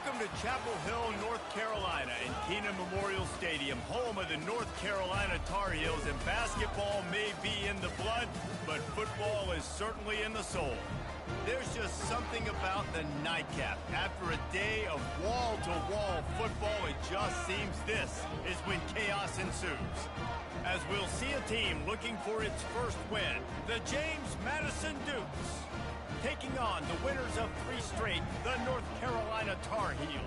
Welcome to Chapel Hill, North Carolina, and Keenan Memorial Stadium, home of the North Carolina Tar Heels. And basketball may be in the blood, but football is certainly in the soul. There's just something about the nightcap. After a day of wall-to-wall football, it just seems this is when chaos ensues. As we'll see a team looking for its first win, the James Madison Dukes, taking on the winners of 3 straight, the North Carolina Tar Heels.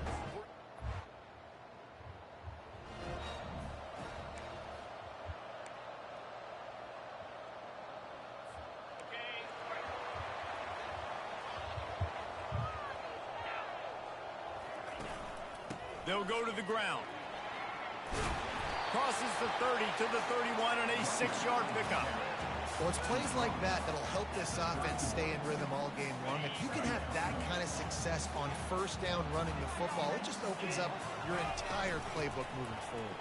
They'll go to the ground. Crosses the 30 to the 31 and a 6-yard pickup. Well, it's plays like that that'll help this offense stay in rhythm all game long. If you can have that kind of success on first down running the football, it just opens up your entire playbook moving forward.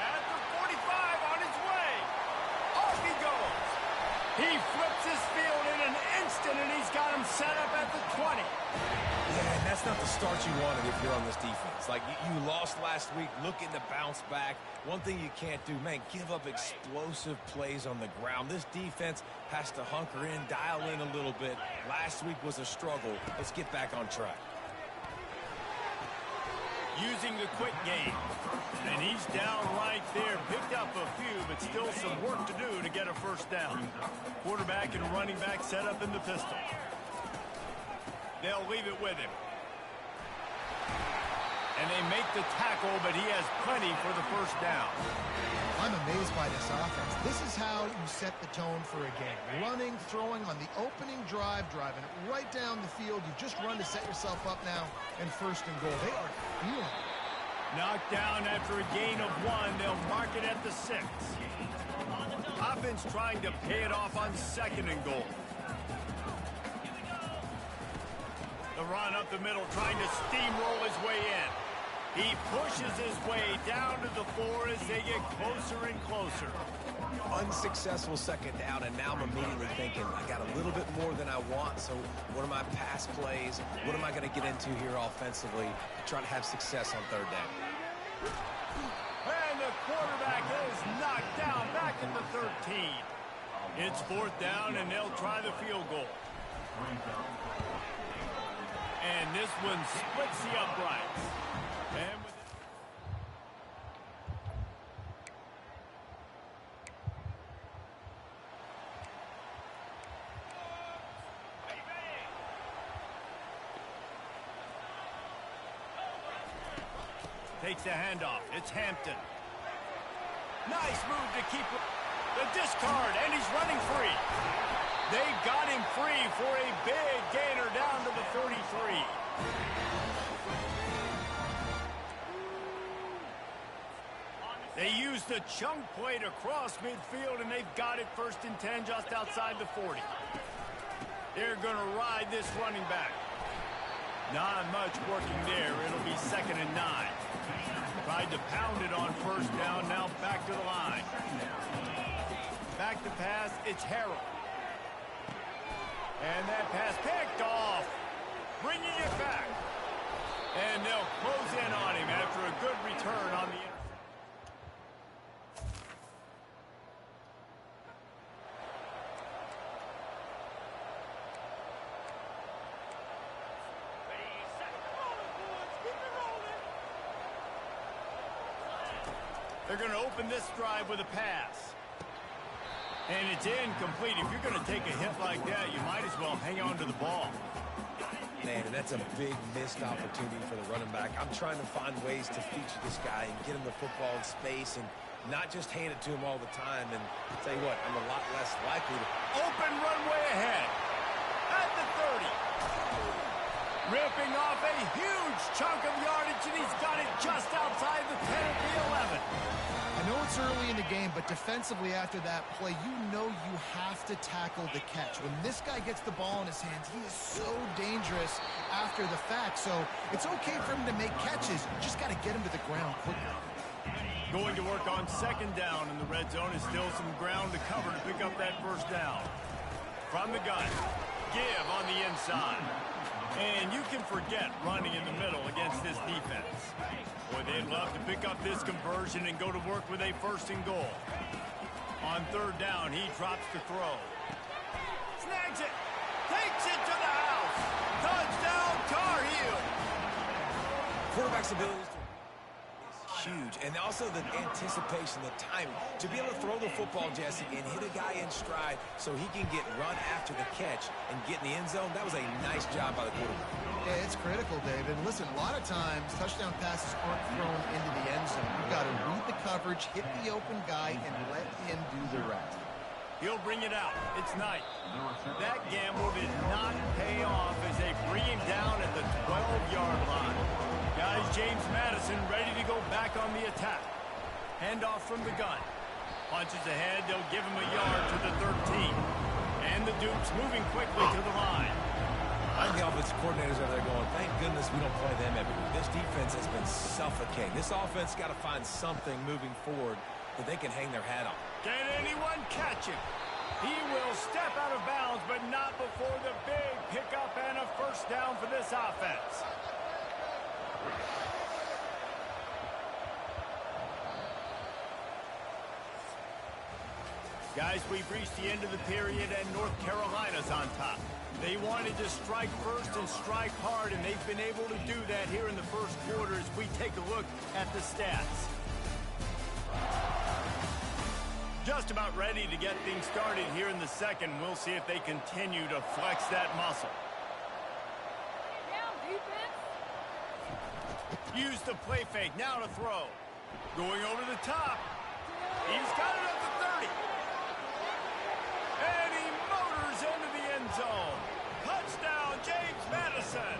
At the 45 on his way. Off he goes. He flips his field in an instant, and he's got him set up at the 20. Yeah, and that's not the start you wanted if you're on this defense. Like, you lost last week, looking to bounce back. One thing you can't do, man, give up explosive plays on the ground. This defense has to hunker in, dial in a little bit. Last week was a struggle. Let's get back on track. Using the quick game. And he's down right there. Picked up a few, but still some work to do to get a first down. Quarterback and running back set up in the pistol. They'll leave it with him. And they make the tackle, but he has plenty for the first down. I'm amazed by this offense. This is how you set the tone for a game. Running, throwing on the opening drive, driving it right down the field. You just run to set yourself up now, and first and goal. They are feeling it. Knocked down after a gain of 1. They'll mark it at the 6. Offense trying to pay it off on 2nd and goal. The run up the middle, trying to steamroll his way in. He pushes his way down to the floor as they get closer and closer. Unsuccessful 2nd down, and now I'm immediately thinking, I got a little bit more than I want, so what are my pass plays? What am I going to get into here offensively to try to have success on 3rd down? And the quarterback is knocked down back at the 13. It's 4th down, and they'll try the field goal. And this one splits the uprights. And with takes the handoff. It's Hampton. Nice move to keep the discard, and he's running free. They got him free for a big gainer down to the 33. They used the chunk play to cross midfield, and they've got it 1st and 10 just outside the 40. They're going to ride this running back. Not much working there. It'll be 2nd and 9. Tried to pound it on 1st down, now back to the line. Back to pass, it's Harrell. And that pass picked off, bringing it back. And they'll close in on him after a good return on the interception. They're going to open this drive with a pass. And it's incomplete. If you're going to take a hit like that, you might as well hang on to the ball. Man, and that's a big missed opportunity for the running back. I'm trying to find ways to feature this guy and get him the football in space and not just hand it to him all the time. And I'll tell you what, I'm a lot less likely to... Open runway ahead. At the 30. Ripping off a huge chunk of yardage, and he's got it just outside the 10 of the 11. I know it's early in the game, but defensively after that play, you know you have to tackle the catch. When this guy gets the ball in his hands, he is so dangerous after the fact. So it's okay for him to make catches. You just got to get him to the ground quickly. Going to work on 2nd down in the red zone. Is still some ground to cover to pick up that 1st down. From the gun, give on the inside. And you can forget running in the middle against this defense. Boy, they'd love to pick up this conversion and go to work with a 1st and goal. On 3rd down, he drops the throw. Snags it. Takes it to the house. Touchdown, Tar Heels. Quarterback's abilities is huge, and also the anticipation, the timing. To be able to throw the football, Jesse, and hit a guy in stride so he can get run after the catch and get in the end zone, that was a nice job by the quarterback. Yeah, it's critical, David. Listen, a lot of times, touchdown passes aren't thrown into the end zone. You've got to read the coverage, hit the open guy, and let him do the rest. He'll bring it out. It's Knight. That gamble did not pay off as they bring him down at the 12-yard line. Guys, James Madison ready to go back on the attack. Handoff from the gun. Punches ahead. They'll give him a yard to the 13. And the Dukes moving quickly to the line. I think the offensive coordinators over there going, thank goodness we don't play them every week. This defense has been suffocating. This offense got to find something moving forward that they can hang their hat on. Can anyone catch him? He will step out of bounds, but not before the big pickup and a 1st down for this offense. Guys, we've reached the end of the period, and North Carolina's on top. They wanted to strike first and strike hard, and they've been able to do that here in the 1st quarter as we take a look at the stats. Just about ready to get things started here in the 2nd. We'll see if they continue to flex that muscle. Down, defense. Use the play fake. Now to throw. Going over the top. He's got it up to 30. And he motors into the end zone. Touchdown, James Madison.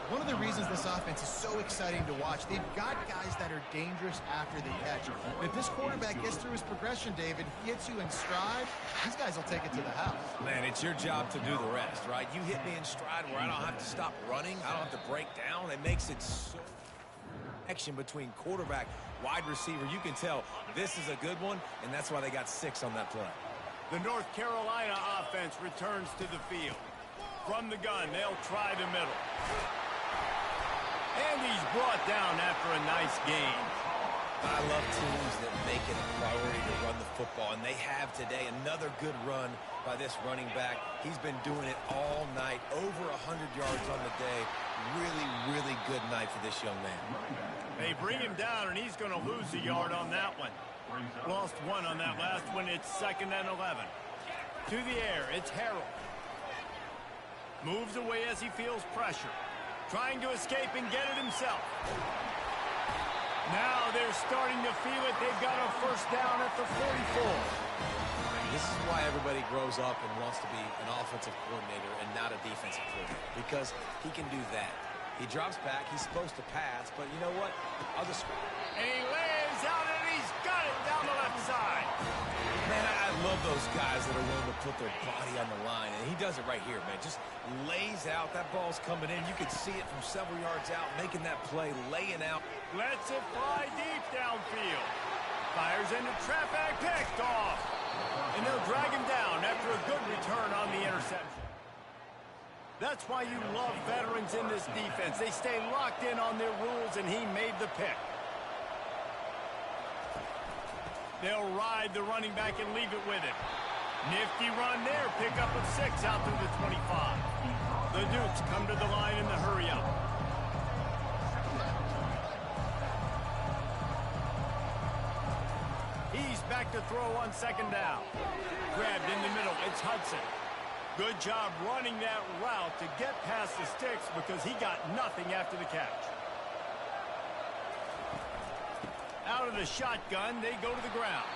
One of the reasons this offense is so exciting to watch, they've got guys that are dangerous after the catch. If this quarterback gets through his progression, David, hits you in stride, these guys will take it to the house. Man, it's your job to do the rest, right? You hit me in stride where I don't have to stop running. I don't have to break down. It makes it so connection between quarterback, wide receiver. You can tell this is a good one, and that's why they got 6 on that play. The North Carolina offense returns to the field. From the gun, they'll try the middle. And he's brought down after a nice gain. I love teams that make it a priority to run the football, and they have today. Another good run by this running back. He's been doing it all night, over 100 yards on the day. Really, really good night for this young man. They bring him down, and he's going to lose a yard on that one. Lost 1 on that last one. It's 2nd and 11. To the air, it's Harrell. Moves away as he feels pressure. Trying to escape and get it himself. Now they're starting to feel it. They've got a 1st down at the 44. This is why everybody grows up and wants to be an offensive coordinator and not a defensive coordinator, because he can do that. He drops back. He's supposed to pass, but you know what? I'll just... And he lays out, and he's got it down the left side. Man, I love those guys that are willing to put their body on the line, and he does it right here, man. Just lays out. That ball's coming in. You can see it from several yards out, making that play, laying out. Lets it fly deep downfield. Fires into traffic, picked off. And they'll drag him down after a good return on the interception. That's why you love veterans in this defense. They stay locked in on their rules, and he made the pick. They'll ride the running back and leave it with him. Nifty run there. Pick up of 6 out through the 25. The Dukes come to the line in the hurry-up. He's back to throw on 2nd down. Grabbed in the middle. It's Hudson. Good job running that route to get past the sticks because he got nothing after the catch. Out of the shotgun, they go to the ground.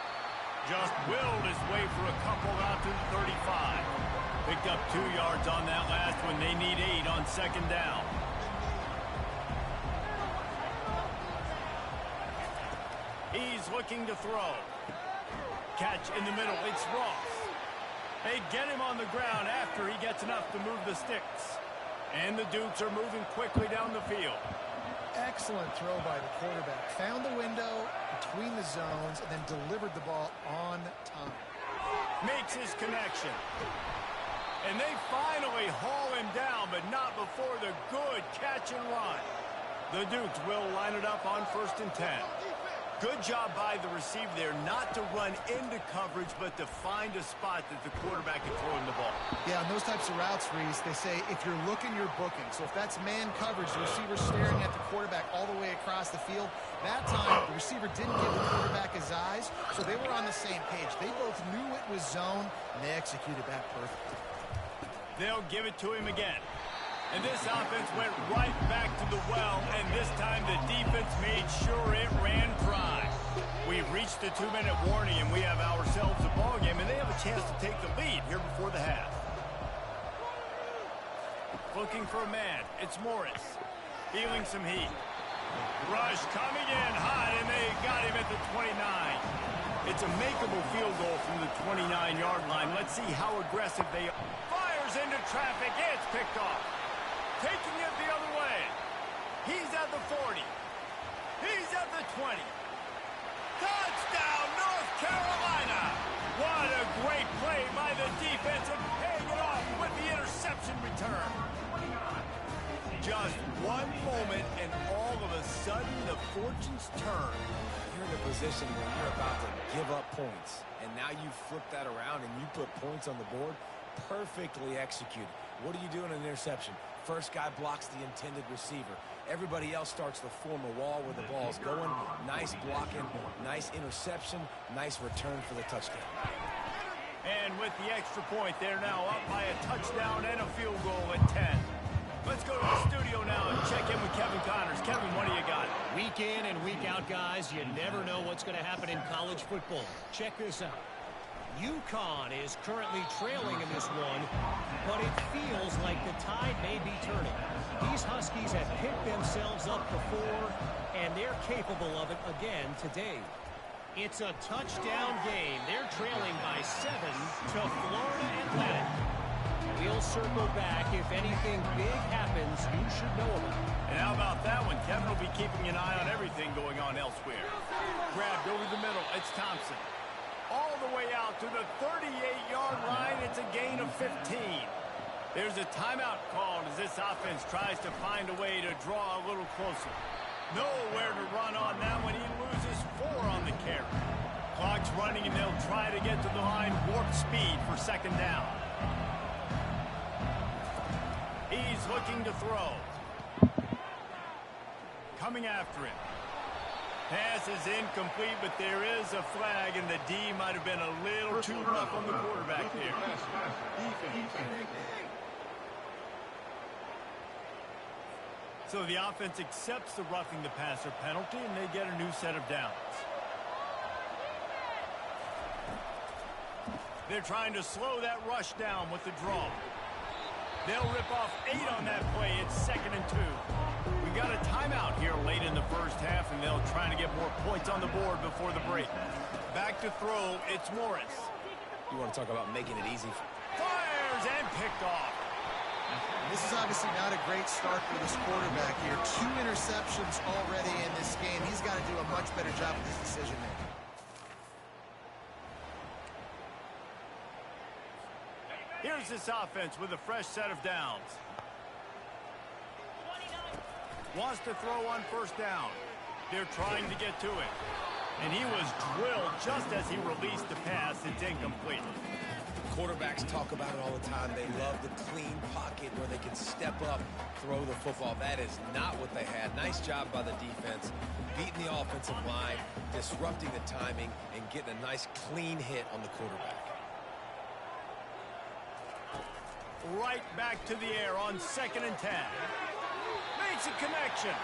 Just willed his way for a couple out to the 35. Picked up 2 yards on that last one. They need 8 on 2nd down. He's looking to throw. Catch in the middle. It's Ross. They get him on the ground after he gets enough to move the sticks. And the Dukes are moving quickly down the field. Excellent throw by the quarterback. Found the window between the zones and then delivered the ball on time. Makes his connection. And they finally haul him down, but not before the good catch and run. The Dukes will line it up on 1st and 10. Good job by the receiver there not to run into coverage, but to find a spot that the quarterback can throw him the ball. Yeah, on those types of routes, Reese, they say if you're looking, you're booking. So if that's man coverage, the receiver staring at the quarterback all the way across the field, that time the receiver didn't give the quarterback his eyes, so they were on the same page. They both knew it was zone, and they executed that perfectly. They'll give it to him again. And this offense went right back to the well, and this time the defense made sure it ran dry. We've reached the 2-minute warning, and we have ourselves a ball game, and they have a chance to take the lead here before the half. Looking for a man. It's Morris. Feeling some heat. Rush coming in hot, and they got him at the 29. It's a makeable field goal from the 29-yard line. Let's see how aggressive they are. Fires into traffic. It's picked off. Taking it the other way. He's at the 40. He's at the 20. Touchdown, North Carolina. What a great play by the defense and paying it off with the interception return. Just one moment and all of a sudden the fortunes turn. You're in a position where you're about to give up points, and now you flip that around and you put points on the board. Perfectly executed. What do you do in an interception? First guy blocks the intended receiver. Everybody else starts to form a wall where the ball's going. Nice blocking, nice interception, nice return for the touchdown. And with the extra point, they're now up by a touchdown and a field goal at 10. Let's go to the studio now and check in with Kevin Connors. Kevin, what do you got? Week in and week out, guys, you never know what's going to happen in college football. Check this out. UConn is currently trailing in this one, but it feels like the tide may be turning. These Huskies have picked themselves up before, and they're capable of it again today. It's a touchdown game. They're trailing by 7 to Florida Atlantic. We'll circle back. If anything big happens, you should know about it. And how about that one? Kevin will be keeping an eye on everything going on elsewhere. Grabbed over the middle. It's Thompson. All the way out to the 38-yard line. It's a gain of 15. There's a timeout called as this offense tries to find a way to draw a little closer. Nowhere to run on that one. He loses 4 on the carry. Clock's running, and they'll try to get to the line warp speed for 2nd down. He's looking to throw. Coming after him. Pass is incomplete, but there is a flag, and the D might have been a little too rough on the quarterback there. So the offense accepts the roughing the passer penalty, and they get a new set of downs. They're trying to slow that rush down with the draw. They'll rip off 8 on that play. It's 2nd and 2. We got a timeout here late in the first half, and they'll try to get more points on the board before the break. Back to throw, it's Morris. You want to talk about making it easy. Fires and picked off. This is obviously not a great start for this quarterback here. 2 interceptions already in this game. He's got to do a much better job with his decision-making. Here's this offense with a fresh set of downs. Wants to throw on 1st down. They're trying to get to it. And he was drilled just as he released the pass. It's incomplete. Quarterbacks talk about it all the time. They love the clean pocket where they can step up, throw the football. That is not what they had. Nice job by the defense, beating the offensive line, disrupting the timing, and getting a nice clean hit on the quarterback. Right back to the air on 2nd and 10. Makes a connection.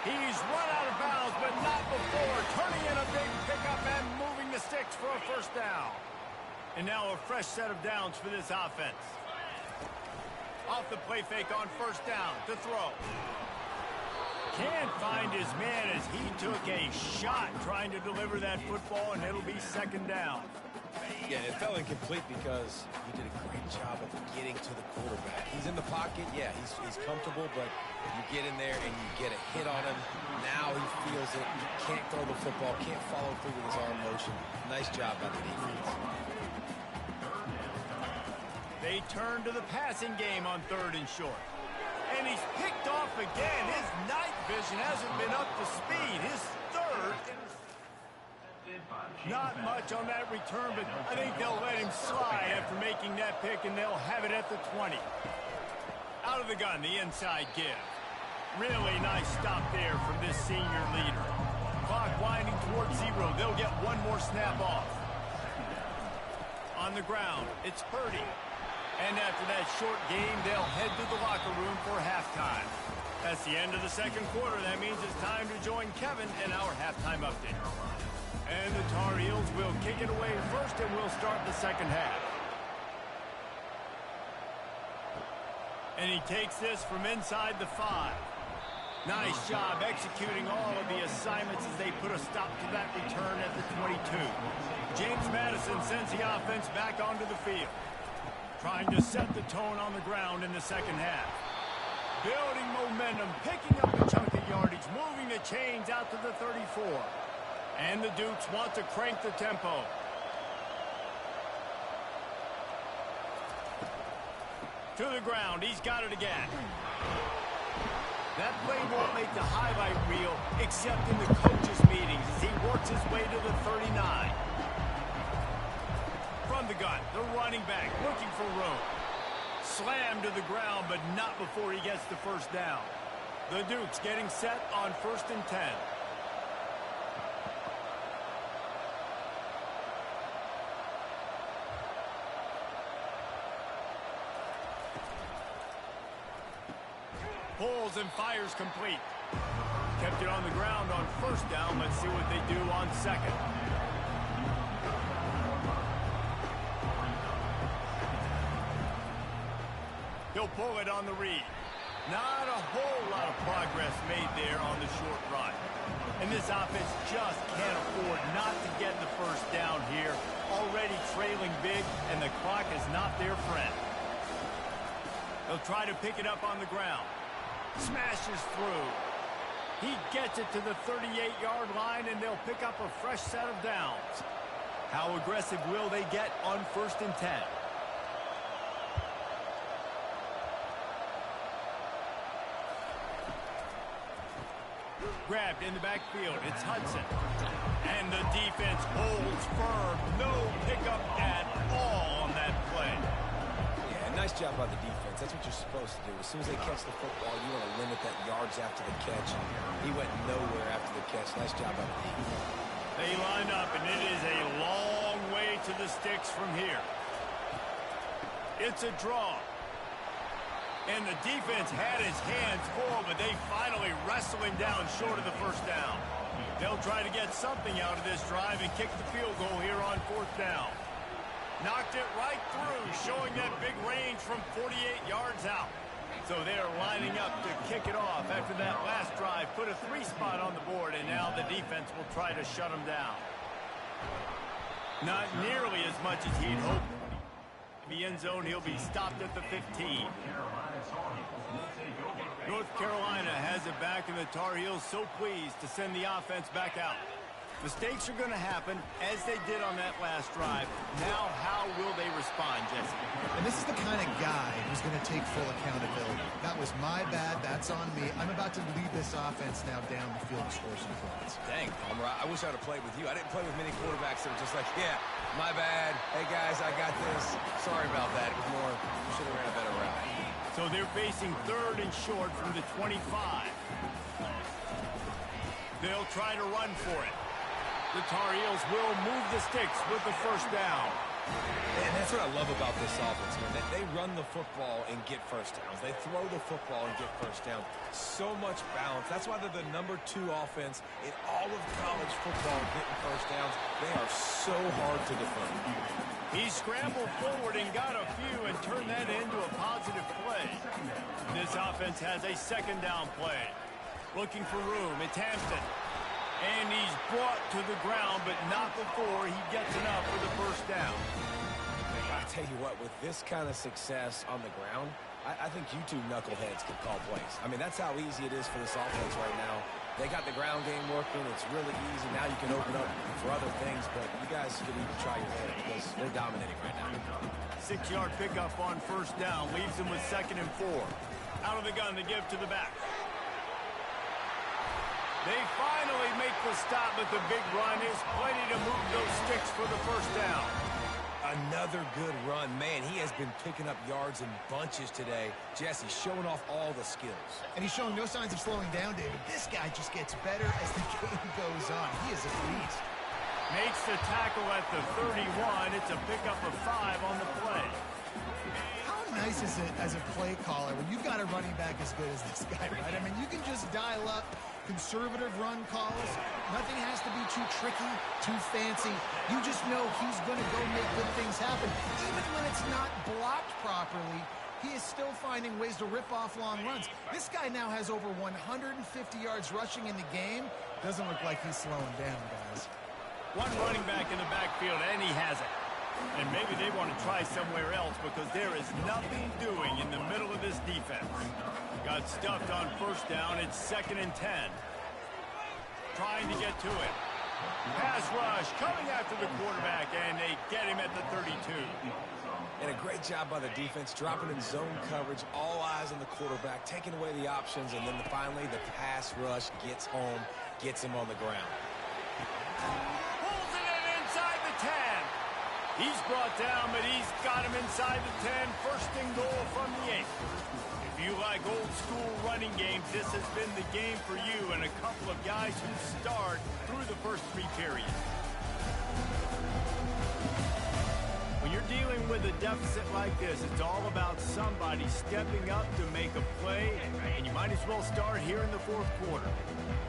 He's run out of bounds, but not before turning in a big pickup and moving the sticks for a 1st down. And now a fresh set of downs for this offense. Off the play fake on 1st down to throw. Can't find his man as he took a shot trying to deliver that football, and it'll be 2nd down. Yeah, it fell incomplete because he did a great job of getting to the quarterback. He's in the pocket. Yeah, he's comfortable, but you get in there and you get a hit on him. Now he feels it. He can't throw the football, can't follow through with his arm motion. Nice job by the defense. They They turn to the passing game on 3rd and short. And he's picked off again. His night vision hasn't been up to speed. His 3rd. Not much on that return, but I think they'll let him slide after making that pick, and they'll have it at the 20. Out of the gun, the inside give. Really nice stop there from this senior leader. Clock winding towards 0. They'll get one more snap off. On the ground, it's Purdy. And after that short game, they'll head to the locker room for halftime. That's the end of the second quarter. That means it's time to join Kevin in our halftime update. And the Tar Heels will kick it away first, and we'll start the second half. And he takes this from inside the 5. Nice job executing all of the assignments as they put a stop to that return at the 22. James Madison sends the offense back onto the field, trying to set the tone on the ground in the second half. Building momentum, picking up a chunk of yardage, moving the chains out to the 34. And the Dukes want to crank the tempo. To the ground, he's got it again. That play won't make the highlight reel except in the coaches' meetings as he works his way to the 39. From the gun, the running back looking for room. Slammed to the ground, but not before he gets the first down. The Dukes getting set on 1st and 10. Pulls and fires complete. Kept it on the ground on 1st down. Let's see what they do on 2nd. He'll pull it on the read. Not a whole lot of progress made there on the short run. And this offense just can't afford not to get the first down here. Already trailing big, and the clock is not their friend. They'll try to pick it up on the ground. Smashes through. He gets it to the 38-yard line, and they'll pick up a fresh set of downs. How aggressive will they get on 1st and 10? Grabbed in the backfield. It's Hudson. And the defense holds firm. No pickup at all on that play. Yeah, nice job by the defense. That's what you're supposed to do. As soon as they catch the football, you want to limit that yards after the catch. He went nowhere after the catch. Nice job by the defense. They line up, and it is a long way to the sticks from here. It's a draw. And the defense had his hands full, but they finally wrestle him down short of the first down. They'll try to get something out of this drive and kick the field goal here on 4th down. Knocked it right through, showing that big range from 48 yards out. So they're lining up to kick it off after that last drive. Put a 3 spot on the board, and now the defense will try to shut them down. Not nearly as much as he'd hoped. In the end zone, he'll be stopped at the 15. North Carolina has it back, and the Tar Heels so pleased to send the offense back out. Mistakes are going to happen, as they did on that last drive. Now, how will they respond, Jesse? And this is the kind of guy who's going to take full accountability. That was my bad. That's on me. I'm about to lead this offense now down the field and score some points. Dang, Palmer, I wish I'd have played with you. I didn't play with many quarterbacks that were just like, yeah, my bad. Hey, guys, I got this. Sorry about that. It was more, we should have ran a better route. So they're facing 3rd and short from the 25. They'll try to run for it. The Tar Heels will move the sticks with the first down. And that's what I love about this offense, man. They run the football and get first downs. They throw the football and get first down. So much balance. That's why they're the #2 offense in all of college football getting first downs. They are so hard to defend. He scrambled forward and got a few and turned that into a positive play. This offense has a 2nd down play. Looking for room. It's Hampton. And he's brought to the ground, but not before he gets enough for the first down. I tell you what, with this kind of success on the ground, I think you two knuckleheads can call plays. I mean, that's how easy it is for this offense right now. They got the ground game working. It's really easy. Now you can open up for other things, but you guys could even try your hand because they're dominating right now. 6-yard pickup on first down. Leaves them with 2nd and 4. Out of the gun to give to the back. They finally make the stop, but the big run is plenty to move those sticks for the first down. Another good run. Man, he has been picking up yards in bunches today. Jesse showing off all the skills. And he's showing no signs of slowing down, David. This guy just gets better as the game goes on. He is a beast. Makes the tackle at the 31. It's a pickup of 5 on the play. How nice is it as a play caller when you've got a running back as good as this guy, right? I mean, you can just dial up conservative run calls. Nothing has to be too tricky, too fancy. You just know he's going to go make good things happen. Even when it's not blocked properly, he is still finding ways to rip off long runs. This guy now has over 150 yards rushing in the game. Doesn't look like he's slowing down, guys. One running back in the backfield, and he has it. And maybe they want to try somewhere else because there is nothing doing in the middle of this defense. Got stuffed on first down. It's 2nd and 10. Trying to get to it. Pass rush coming after the quarterback, and they get him at the 32. And a great job by the defense, dropping in zone coverage, all eyes on the quarterback, taking away the options, and then finally the pass rush gets home, gets him on the ground. Pulls it in inside the 10. He's brought down, but he's got him inside the 10. First and goal from the 8. If you like old school running games, this has been the game for you and a couple of guys who start through the first 3 periods. When you're dealing with a deficit like this, it's all about somebody stepping up to make a play, and you might as well start here in the 4th quarter.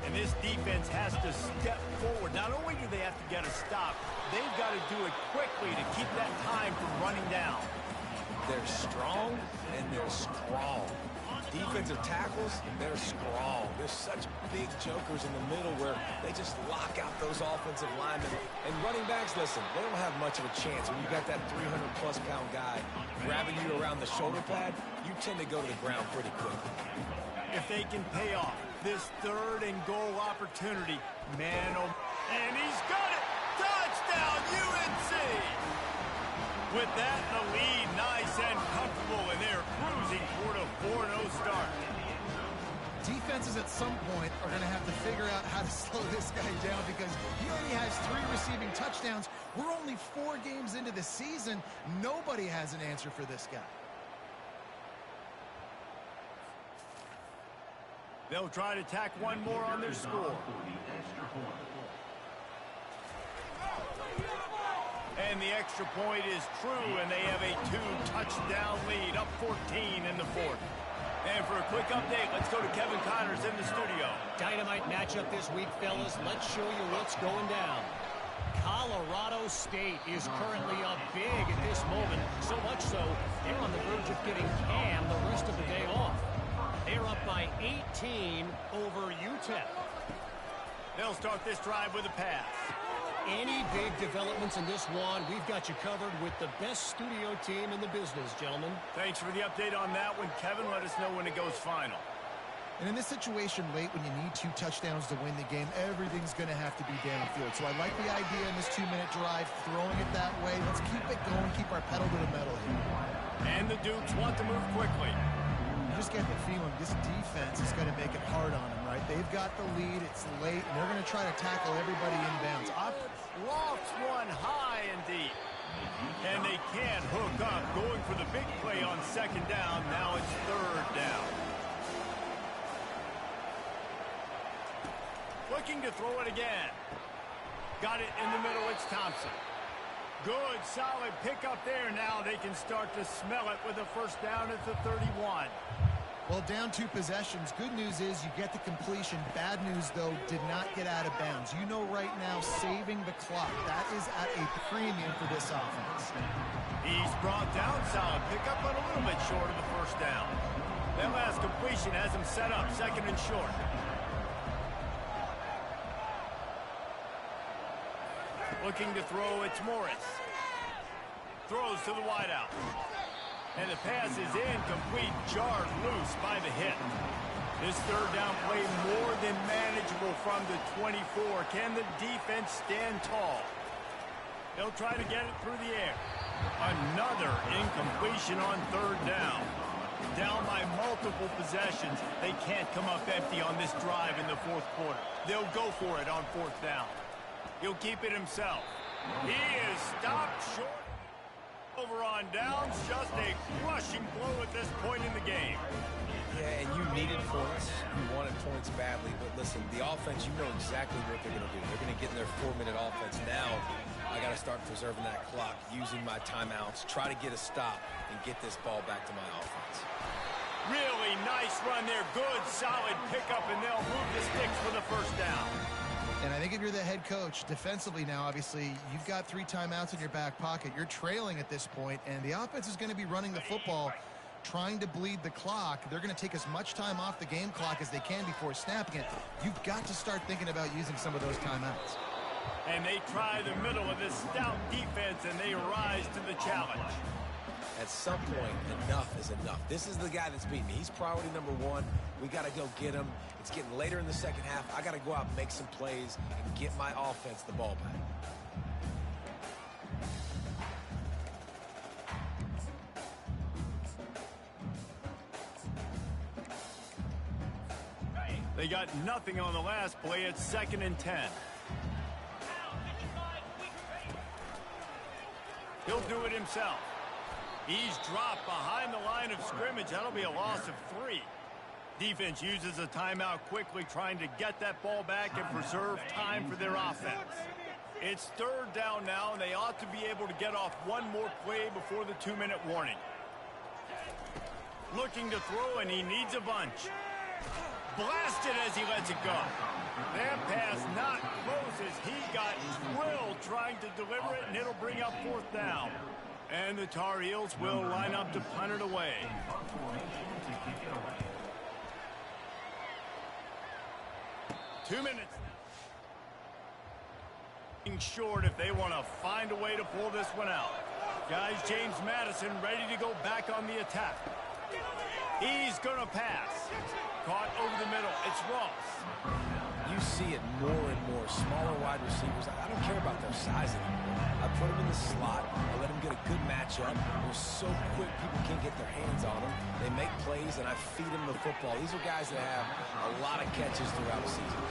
And this defense has to step forward. Not only do they have to get a stop, they've got to do it quickly to keep that time from running down. They're strong, and they're strong. Defensive tackles, they're strong. There's such big jokers in the middle where they just lock out those offensive linemen. And running backs, listen, they don't have much of a chance. When you got that 300-plus pound guy grabbing you around the shoulder pad, you tend to go to the ground pretty quickly. If they can pay off this 3rd and goal opportunity, man, oh, and he's got it! Touchdown, UNC! With that, the lead nice and comfortable, and they're cruising toward a 4-0 start. Defenses at some point are going to have to figure out how to slow this guy down because he already has 3 receiving touchdowns. We're only 4 games into the season. Nobody has an answer for this guy. They'll try to tack one more on their score. And the extra point is true, and they have a 2-touchdown lead, up 14 in the 4th. And for a quick update, let's go to Kevin Connors in the studio. Dynamite matchup this week, fellas. Let's show you what's going down. Colorado State is currently up big at this moment, so much so they're on the verge of getting Cam the rest of the day off. They're up by 18 over UTEP. They'll start this drive with a pass. Any big developments in this one, we've got you covered with the best studio team in the business, gentlemen. Thanks for the update on that one, Kevin. Let us know when it goes final. And in this situation late when you need 2 touchdowns to win the game, everything's going to have to be downfield. So I like the idea in this 2-minute drive, throwing it that way. Let's keep it going, keep our pedal to the metal here. And the Dukes want to move quickly. You just get the feeling this defense is going to make it hard on them, right? They've got the lead, it's late, and they're going to try to tackle everybody inbounds. Lofts one high and deep. And they can't hook up, going for the big play on 2nd down. Now it's 3rd down. Looking to throw it again. Got it in the middle, it's Thompson. Good, solid pickup there. Now they can start to smell it with a first down at the 31. Well, down 2 possessions. Good news is you get the completion. Bad news, though, did not get out of bounds. You know right now, saving the clock. That is at a premium for this offense. He's brought down, solid pickup, but a little bit short of the first down. That last completion has him set up 2nd and short. Looking to throw, it's Morris. Throws to the wideout. And the pass is incomplete, jarred loose by the hit. This third down play more than manageable from the 24. Can the defense stand tall? They'll try to get it through the air. Another incompletion on third down. Down by multiple possessions. They can't come up empty on this drive in the fourth quarter. They'll go for it on fourth down. He'll keep it himself. He is stopped short. Over on downs, just a crushing blow at this point in the game. Yeah, and you needed points. You wanted points badly. But listen, the offense, you know exactly what they're going to do. They're going to get in their 4-minute offense. Now, I got to start preserving that clock, using my timeouts, try to get a stop, and get this ball back to my offense. Really nice run there. Good, solid pickup, and they'll move the sticks for the first down. And I think if you're the head coach, defensively now, obviously, you've got 3 timeouts in your back pocket. You're trailing at this point, and the offense is going to be running the football, trying to bleed the clock. They're going to take as much time off the game clock as they can before snapping it. You've got to start thinking about using some of those timeouts. And they try the middle of this stout defense, and they rise to the challenge. At some point, enough is enough. This is the guy that's beating me. He's priority number 1. We got to go get him. It's getting later in the second half. I got to go out and make some plays and get my offense the ball back. They got nothing on the last play. It's 2nd and 10. He'll do it himself. He's dropped behind the line of scrimmage. That'll be a loss of 3. Defense uses a timeout quickly, trying to get that ball back and preserve time for their offense. It's 3rd down now, and they ought to be able to get off one more play before the 2-minute warning. Looking to throw, and he needs a bunch. Blasted as he lets it go. That pass not close as he got drilled trying to deliver it, and it'll bring up 4th down. And the Tar Heels will line up to punt it away. Two minutes. Short if they want to find a way to pull this one out. Guys, James Madison ready to go back on the attack. He's going to pass. Caught over the middle. It's Ross. You see it more and more. Smaller wide receivers. I don't care about their size anymore. I put them in the slot. I let them get a good matchup. They're so quick, people can't get their hands on them. They make plays, and I feed them the football. These are guys that have a lot of catches throughout the season.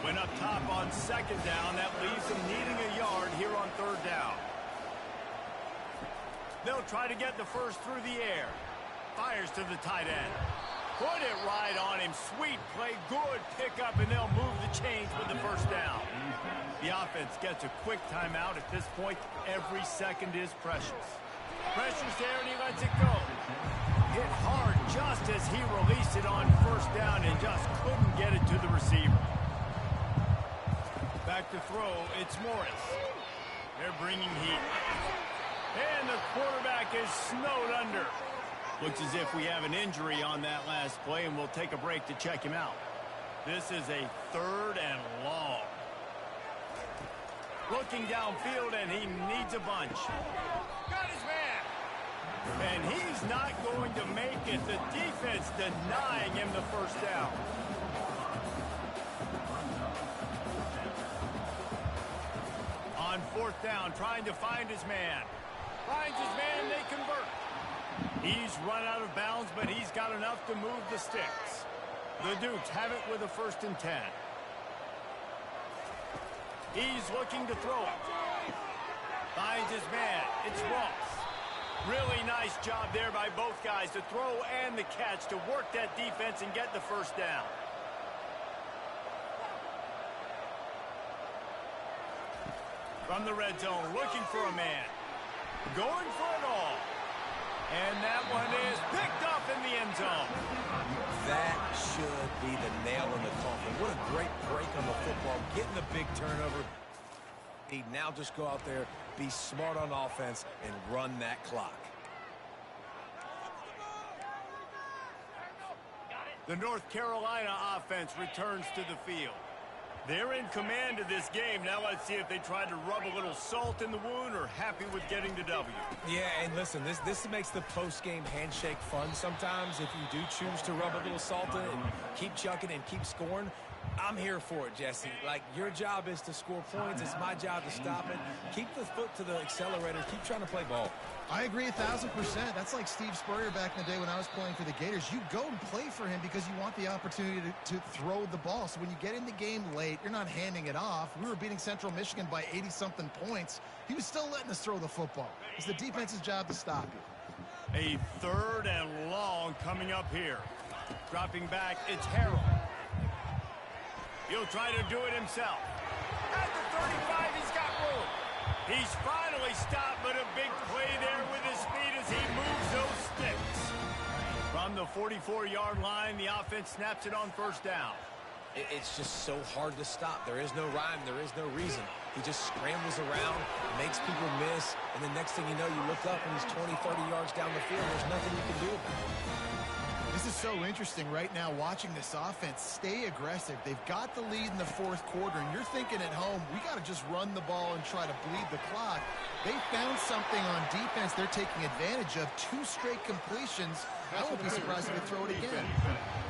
Went up top on 2nd down. That leaves them needing a yard here on 3rd down. They'll try to get the first through the air. Fires to the tight end. Put it right on him. Sweet play. Good pickup, and they'll move the chains with the first down. The offense gets a quick timeout. At this point, every second is precious. Pressure's there, and he lets it go. Hit hard just as he released it on 1st down and just couldn't get it to the receiver. Back to throw, it's Morris. They're bringing heat. And the quarterback is snowed under. Looks as if we have an injury on that last play, and we'll take a break to check him out. This is a 3rd and long. Looking downfield, and he needs a bunch. Got his man. And he's not going to make it. The defense denying him the first down. On 4th down, trying to find his man. Finds his man, they convert. He's run out of bounds, but he's got enough to move the sticks. The Dukes have it with a 1st and 10. He's looking to throw it. Finds his man. It's Ross. Really nice job there by both guys to throw and the catch to work that defense and get the first down. From the red zone, looking for a man. Going for it all. And that one is picked up in the end zone. That should be the nail in the coffin. What a great break on the football. Getting the big turnover. He now just go out there, be smart on offense, and run that clock. The North Carolina offense returns to the field. They're in command of this game. Now let's see if they try to rub a little salt in the wound or happy with getting the W. Yeah, and listen, this makes the post-game handshake fun sometimes. If you do choose to rub a little salt in it and keep chucking and keep scoring, I'm here for it, Jesse. Like, your job is to score points. It's my job to stop it. Keep the foot to the accelerator. Keep trying to play ball. I agree 1,000%. That's like Steve Spurrier back in the day when I was playing for the Gators. You go and play for him because you want the opportunity to throw the ball. So when you get in the game late, you're not handing it off. We were beating Central Michigan by 80-something points. He was still letting us throw the football. It's the defense's job to stop you. A 3rd and long coming up here. Dropping back, it's Harrell. He'll try to do it himself. At the 35, he's got room. He's finally stopped, but a big play there with his feet as he moves those sticks. From the 44-yard line, the offense snaps it on 1st down. It's just so hard to stop. There is no rhyme. There is no reason. He just scrambles around, makes people miss, and the next thing you know, you look up and he's 20, 30 yards down the field. There's nothing you can do about it. This is so interesting right now watching this offense stay aggressive. They've got the lead in the 4th quarter, and you're thinking at home, we got to just run the ball and try to bleed the clock. They found something on defense they're taking advantage of. 2 straight completions. I won't be surprised if they throw it again.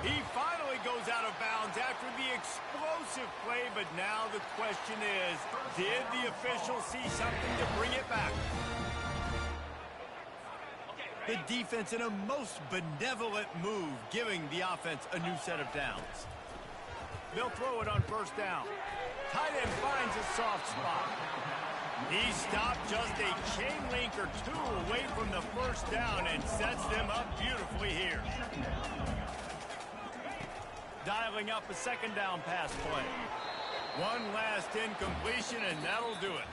He finally goes out of bounds after the explosive play, but now the question is, did the official see something to bring it back? The defense in a most benevolent move, giving the offense a new set of downs. They'll throw it on 1st down. Tight end finds a soft spot. He stopped just a chain link or 2 away from the 1st down and sets them up beautifully here. Dialing up a 2nd down pass play. One last incompletion, and that'll do it.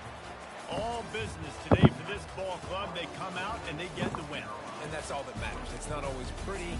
All business today for this ball club. They come out and they get the win. And that's all that matters. It's not always pretty.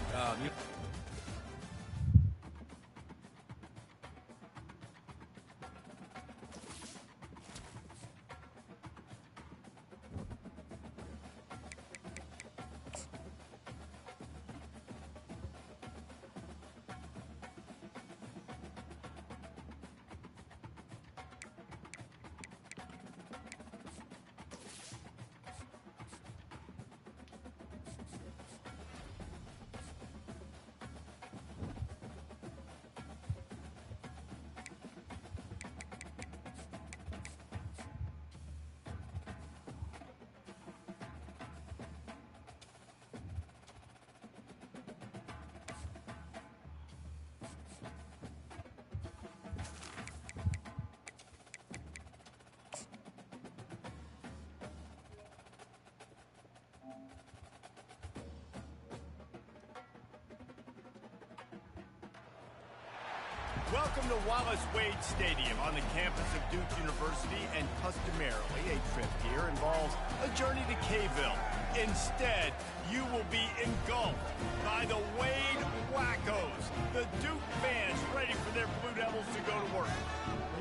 Welcome to Wallace Wade Stadium on the campus of Duke University, and customarily a trip here involves a journey to K-ville. Instead, you will be engulfed by the Wade Wackos, the Duke fans ready for their Blue Devils to go to work.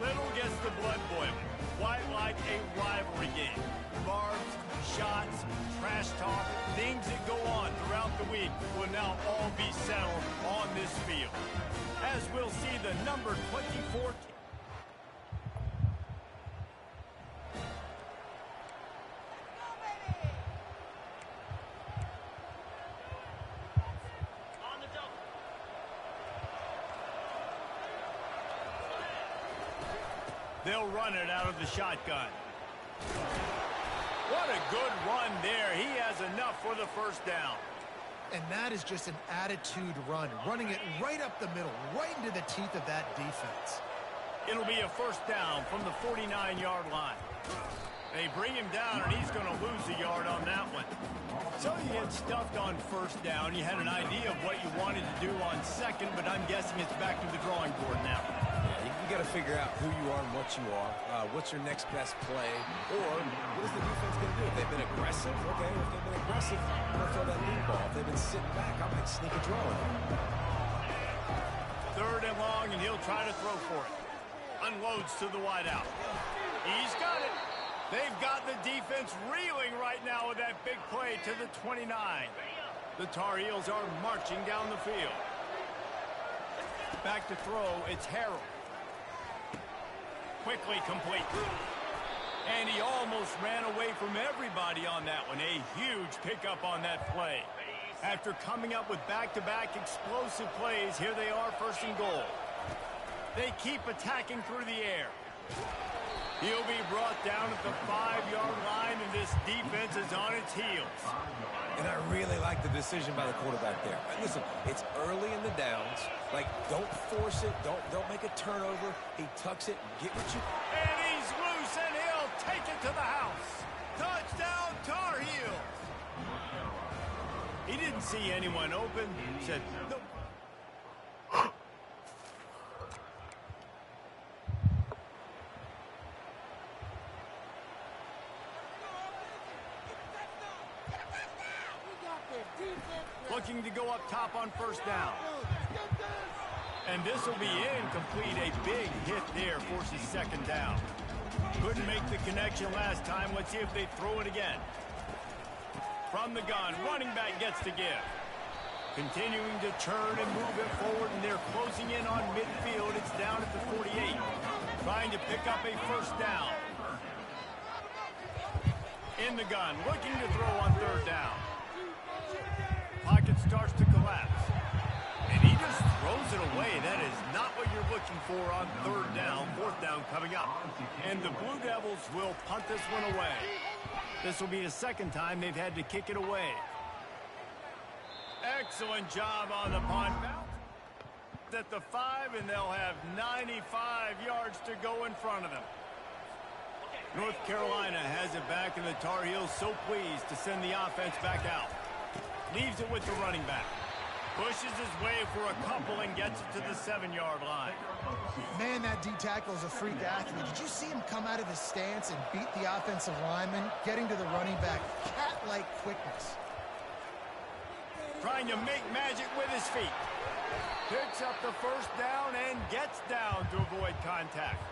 Little gets the blood boiling, quite like a rivalry game. Barbs, shots, trash talk, things that go on throughout the week will now all be settled on this field. As we'll see the number 24. They'll run it out of the shotgun. What a good run there. He has enough for the 1st down. And that is just an attitude run, running it right up the middle, right into the teeth of that defense. It'll be a 1st down from the 49-yard line. They bring him down, and he's going to lose a yard on that one. So you get stuffed on 1st down. You had an idea of what you wanted to do on 2nd, but I'm guessing it's back to the drawing board now. You got to figure out who you are and what you are. What's your next best play? Or what is the defense going to do? If they've been aggressive, okay. If they've been aggressive, I'm going to throw that lead ball. If they've been sitting back, I might sneak a draw in. 3rd and long, and he'll try to throw for it. Unloads to the wideout. He's got it. They've got the defense reeling right now with that big play to the 29. The Tar Heels are marching down the field. Back to throw, it's Harrell. quickly complete. And he almost ran away from everybody on that one. A huge pickup on that play. After coming up with back-to-back explosive plays, here they are, first and goal. They keep attacking through the air. He'll be brought down at the 5-yard line, and this defense is on its heels. And I really like the decision by the quarterback there. Listen, it's early in the downs. Like, don't force it. Don't make a turnover. He tucks it. Get what you... And he's loose, and he'll take it to the house. Touchdown, Tar Heels. He didn't see anyone open. Said, no. Looking to go up top on first down. And this will be incomplete. A big hit there forces second down. Couldn't make the connection last time. Let's see if they throw it again. From the gun, running back gets to give. Continuing to turn and move it forward, and they're closing in on midfield. It's down at the 48. Trying to pick up a first down. In the gun, looking to throw on third down. Pocket starts to collapse. And he just throws it away. That is not what you're looking for on third down. Fourth down coming up. And the Blue Devils will punt this one away. This will be the second time they've had to kick it away. Excellent job on the punt. At the 5, and they'll have 95 yards to go in front of them. North Carolina has it back, and the Tar Heels so pleased to send the offense back out. Leaves it with the running back. Pushes his way for a couple and gets it to the 7-yard line. Man, that D tackle is a freak athlete. Did you see him come out of his stance and beat the offensive lineman, getting to the running back? Cat-like quickness. Trying to make magic with his feet. Picks up the first down and gets down to avoid contact.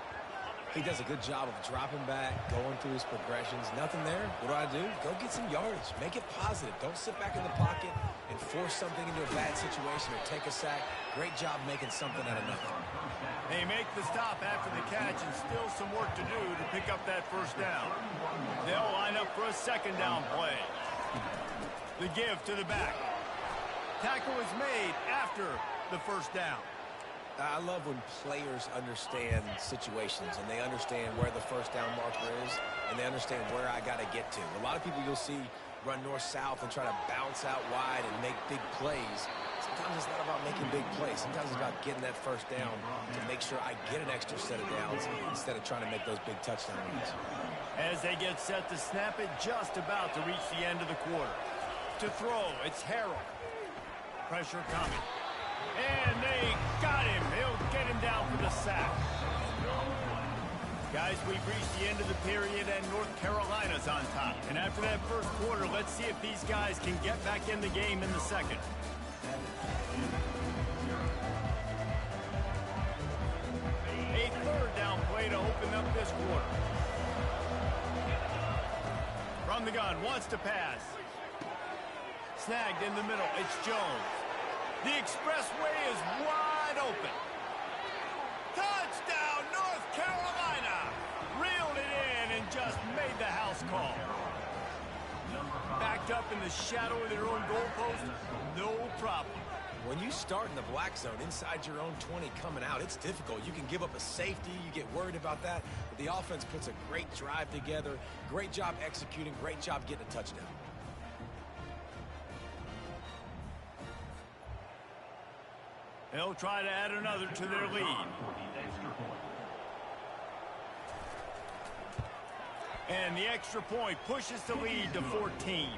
He does a good job of dropping back, going through his progressions. Nothing there. What do? Go get some yardage. Make it positive. Don't sit back in the pocket and force something into a bad situation or take a sack. Great job making something out of nothing. They make the stop after the catch, and still some work to do to pick up that first down. They'll line up for a second down play. The give to the back. Tackle is made after the first down. I love when players understand situations and they understand where the first down marker is and they understand where I got to get to. A lot of people you'll see run north-south and try to bounce out wide and make big plays. Sometimes it's not about making big plays. Sometimes it's about getting that first down to make sure I get an extra set of downs instead of trying to make those big touchdown runs. As they get set to snap it, just about to reach the end of the quarter. To throw, it's Harrell. Pressure coming. And they got him. He'll get him down for the sack. Guys, we've reached the end of the period, and North Carolina's on top. And after that first quarter, let's see if these guys can get back in the game in the second. A third down play to open up this quarter. From the gun, wants to pass. Snagged in the middle. It's Jones. The expressway is wide open. Touchdown, North Carolina! Reeled it in and just made the house call. Backed up in the shadow of their own goalpost, no problem. When you start in the black zone inside your own 20 coming out, it's difficult. You can give up a safety. You get worried about that. But the offense puts a great drive together. Great job executing. Great job getting a touchdown. They'll try to add another to their lead. And the extra point pushes the lead to 14.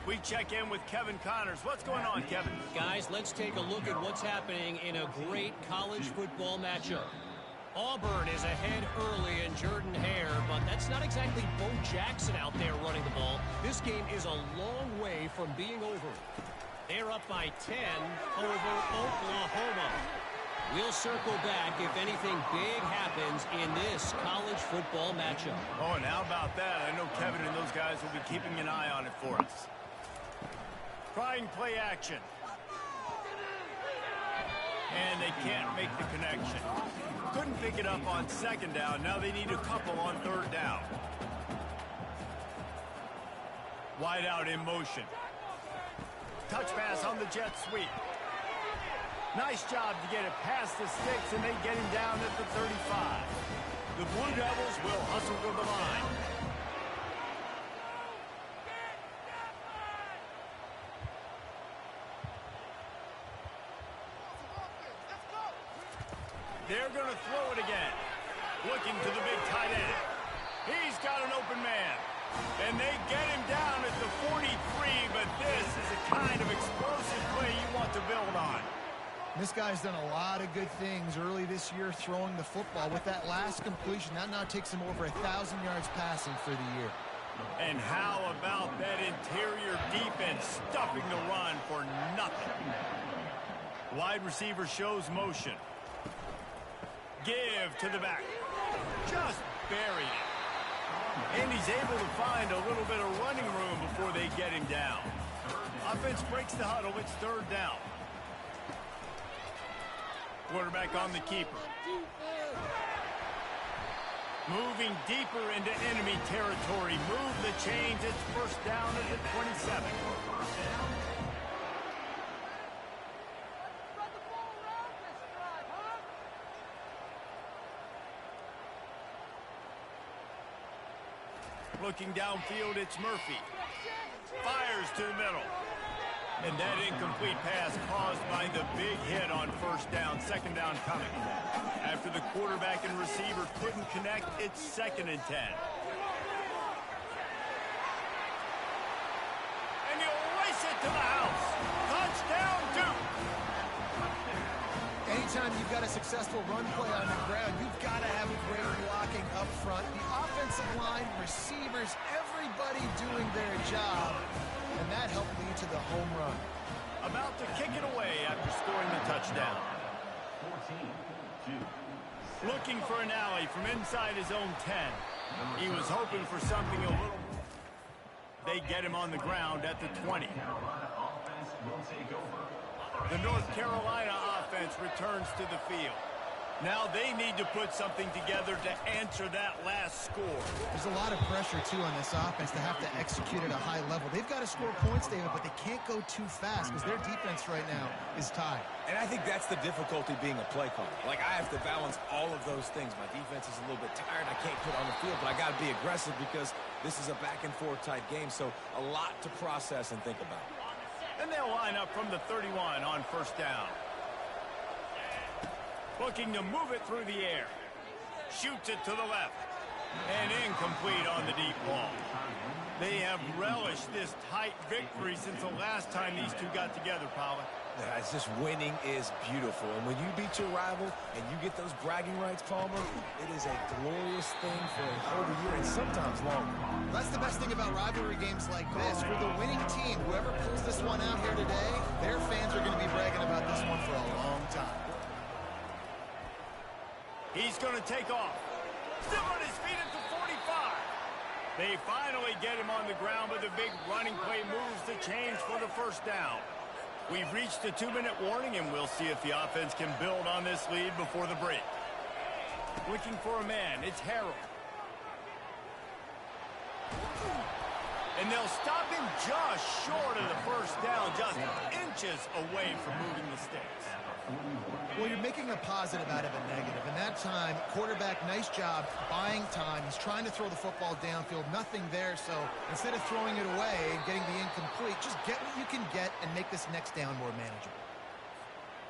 We check in with Kevin Connors. What's going on, Kevin? Guys, let's take a look at what's happening in a great college football matchup. Auburn is ahead early in Jordan Hare, but that's not exactly Bo Jackson out there running the ball. This game is a long way from being over. They're up by 10 over Oklahoma. We'll circle back if anything big happens in this college football matchup. Oh, and how about that? I know Kevin and those guys will be keeping an eye on it for us. Trying play action. And they can't make the connection. Couldn't pick it up on second down. Now they need a couple on third down. Wide out in motion. Touch pass on the jet sweep. Nice job to get it past the sticks, and they get him down at the 35. The Blue Devils will hustle to the line. They're going to throw it again. Looking to the big tight end. He's got an open man. And they get him down at the 43, but this is the kind of explosive play you want to build on. This guy's done a lot of good things early this year throwing the football. With that last completion, that now takes him over 1,000 yards passing for the year. And how about that interior defense stuffing the run for nothing? Wide receiver shows motion. Give to the back. Just buried it. And he's able to find a little bit of running room before they get him down. Offense breaks the huddle. It's third down. Quarterback on the keeper. Moving deeper into enemy territory. Move the chains. It's first down at the 27. Looking downfield, it's Murphy. Fires to the middle. And that incomplete pass caused by the big hit on first down. Second down coming. After the quarterback and receiver couldn't connect, it's 2nd and 10. And he'll race it to the house. Touchdown, Duke. Anytime you've got a successful run play on the ground, you've got to have great blocking up front. The offensive line, receivers, everybody doing their job. And that helped lead to the home run. About to kick it away after scoring the touchdown. 14-2. Looking for an alley from inside his own 10. He was hoping for something a little more. They get him on the ground at the 20. The North Carolina offense returns to the field. Now they need to put something together to answer that last score. There's a lot of pressure, too, on this offense to have to execute at a high level. They've got to score points, David, but they can't go too fast because their defense right now is tied. And I think that's the difficulty being a play caller. Like, I have to balance all of those things. My defense is a little bit tired. I can't put on the field, but I got to be aggressive because this is a back-and-forth type game, so a lot to process and think about. And they'll line up from the 31 on first down. Looking to move it through the air. Shoots it to the left. And incomplete on the deep ball. They have relished this tight victory since the last time these two got together, Pollard. Yeah, it's just winning is beautiful. And when you beat your rival and you get those bragging rights, Palmer, it is a glorious thing for a whole year and sometimes longer. That's the best thing about rivalry games like this. For the winning team, whoever pulls this one out here today, their fans are going to be bragging about this one for a long time. He's going to take off. Still on his feet at the 45. They finally get him on the ground, but the big running play moves the chains for the first down. We've reached a 2-minute warning, and we'll see if the offense can build on this lead before the break. Looking for a man. It's Harrell. And they'll stop him just short of the first down, just inches away from moving the sticks. Well, you're making a positive out of a negative. And that time, quarterback, nice job buying time. He's trying to throw the football downfield. Nothing there. So instead of throwing it away and getting the incomplete, just get what you can get and make this next down more manageable.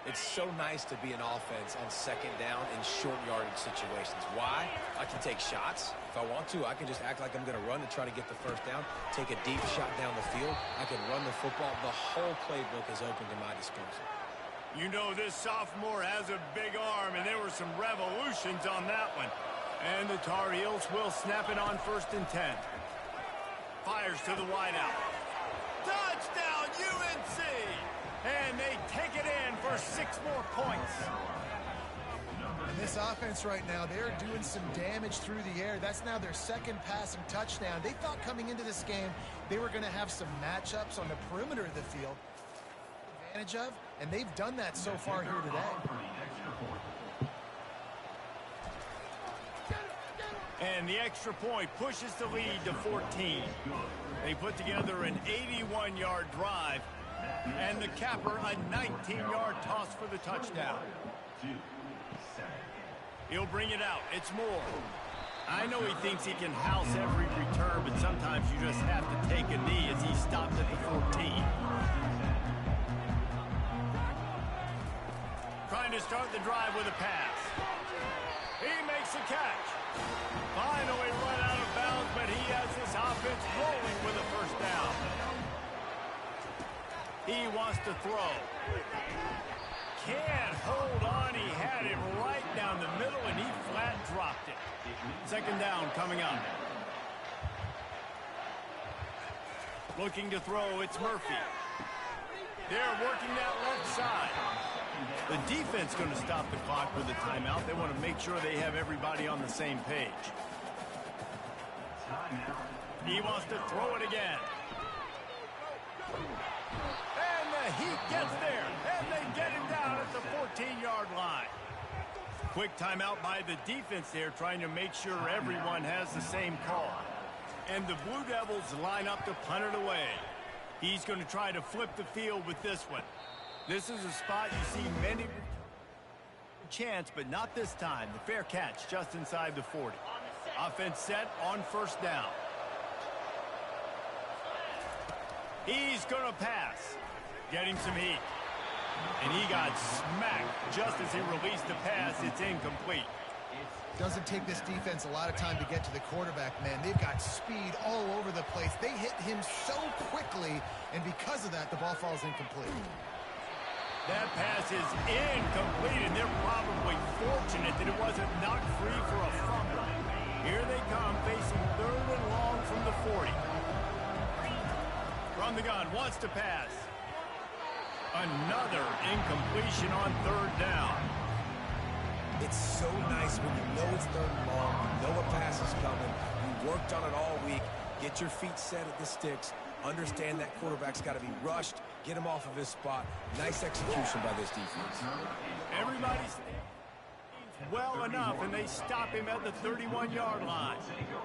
It's so nice to be an offense on second down in short yardage situations. Why? I can take shots. If I want to, I can just act like I'm going to run to try to get the first down, take a deep shot down the field. I can run the football. The whole playbook is open to my disposal. You know this sophomore has a big arm, and there were some revolutions on that one. And the Tar Heels will snap it on 1st and 10. Fires to the wideout. Touchdown, UNC! And they take it in for 6 more points. And this offense right now, they're doing some damage through the air. That's now their 2nd passing touchdown. They thought coming into this game they were going to have some matchups on the perimeter of the field advantage of, and they've done that so far here today. And the extra point pushes the lead to 14. They put together an 81-yard drive, and the capper a 19-yard toss for the touchdown. He'll bring it out. It's Moore. I know he thinks he can house every return, but sometimes you just have to take a knee as he stopped at the 14. Trying to start the drive with a pass. He makes a catch. Finally run out of bounds, but he has this offense rolling with a first down. He wants to throw. Can't hold on. He had it right down the middle, and he flat dropped it. Second down coming up. Looking to throw, it's Murphy. They're working that left side. The defense going to stop the clock with a timeout. They want to make sure they have everybody on the same page. He wants to throw it again. And the Heat gets there. And they get him down at the 14-yard line. Quick timeout by the defense there, trying to make sure everyone has the same call. And the Blue Devils line up to punt it away. He's going to try to flip the field with this one. This is a spot you see many chance, but not this time. The fair catch just inside the 40. Offense set on first down. He's going to pass. Getting some heat. And he got smacked just as he released the pass. It's incomplete. Doesn't take this defense a lot of time to get to the quarterback, man. They've got speed all over the place. They hit him so quickly, and because of that, the ball falls incomplete. That pass is incomplete, and they're probably fortunate that it wasn't knocked free for a fumble. Here they come, facing third and long from the 40. From the gun, wants to pass. Another incompletion on third down. It's so nice when you know it's third and long, you know a pass is coming, you worked on it all week, get your feet set at the sticks, understand that quarterback's got to be rushed, get him off of his spot. Nice execution by this defense. Everybody's well enough, and they stop him at the 31-yard line.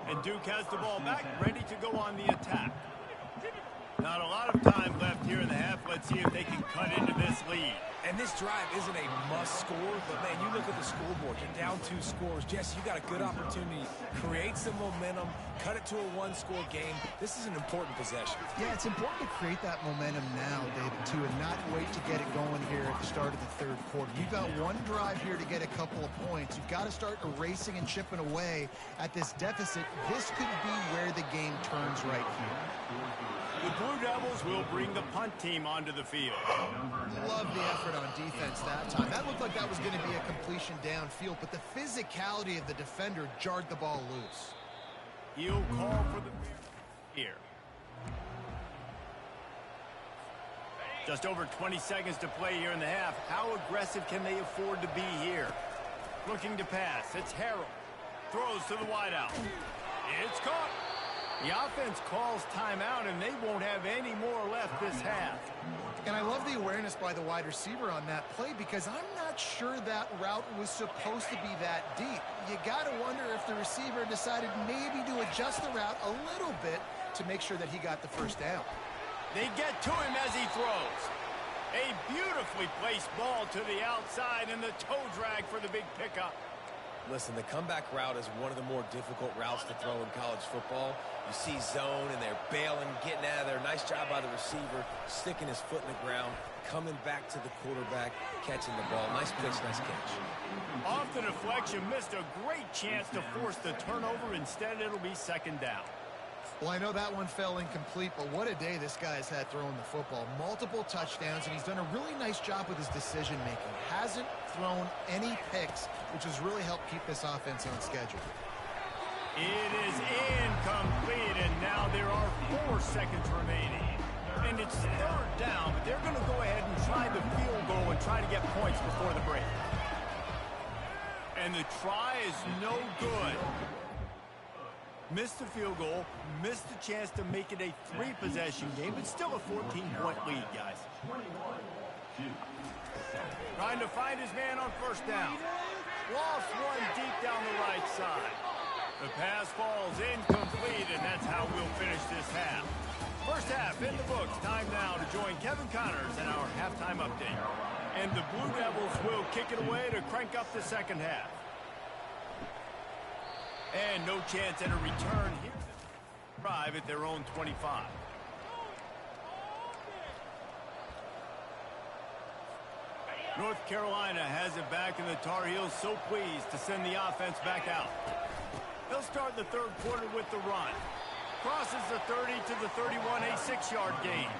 And Duke has the ball back, ready to go on the attack. Not a lot of time left here in the half. Let's see if they can cut into this lead. And this drive isn't a must score, but man, you look at the scoreboard, you're down 2 scores. Jesse, you got a good opportunity. Create some momentum, cut it to a 1-score game. This is an important possession. Yeah, it's important to create that momentum now, David, too, and not wait to get it going here at the start of the third quarter. You've got one drive here to get a couple of points. You've got to start erasing and chipping away at this deficit. This could be where the game turns right here. The Blue Devils will bring the punt team onto the field. Love the effort on defense that time. That looked like that was going to be a completion downfield, but the physicality of the defender jarred the ball loose. He'll call for the here. Just over 20 seconds to play here in the half. How aggressive can they afford to be here? Looking to pass. It's Harrell. Throws to the wideout. It's caught. The offense calls timeout, and they won't have any more left this half. And I love the awareness by the wide receiver on that play, because I'm not sure that route was supposed to be that deep. You got to wonder if the receiver decided maybe to adjust the route a little bit to make sure that he got the first down. They get to him as he throws. A beautifully placed ball to the outside, and the toe drag for the big pickup. Listen, the comeback route is one of the more difficult routes to throw in college football. You see zone, and they're bailing, getting out of there. Nice job by the receiver, sticking his foot in the ground, coming back to the quarterback, catching the ball. Nice pitch, nice catch. Off the deflection, missed a great chance to force the turnover. Instead, it'll be second down. Well, I know that one fell incomplete, but what a day this guy's had throwing the football. Multiple touchdowns, and he's done a really nice job with his decision-making. Hasn't thrown any picks, which has really helped keep this offense on schedule. It is incomplete, and now there are 4 seconds remaining. And it's third down, but they're going to go ahead and try the field goal and try to get points before the break. And the try is no good. Missed the field goal, missed the chance to make it a 3-possession game, but still a 14-point lead, guys. Trying to find his man on first down. Lost one deep down the right side. The pass falls incomplete, and that's how we'll finish this half. First half in the books. Time now to join Kevin Connors in our halftime update. And the Blue Devils will kick it away to crank up the second half. And no chance at a return here. Drive at their own 25. North Carolina has it back, and the Tar Heels so pleased to send the offense back out. They'll start the third quarter with the run. Crosses the 30 to the 31, a 6-yard gain.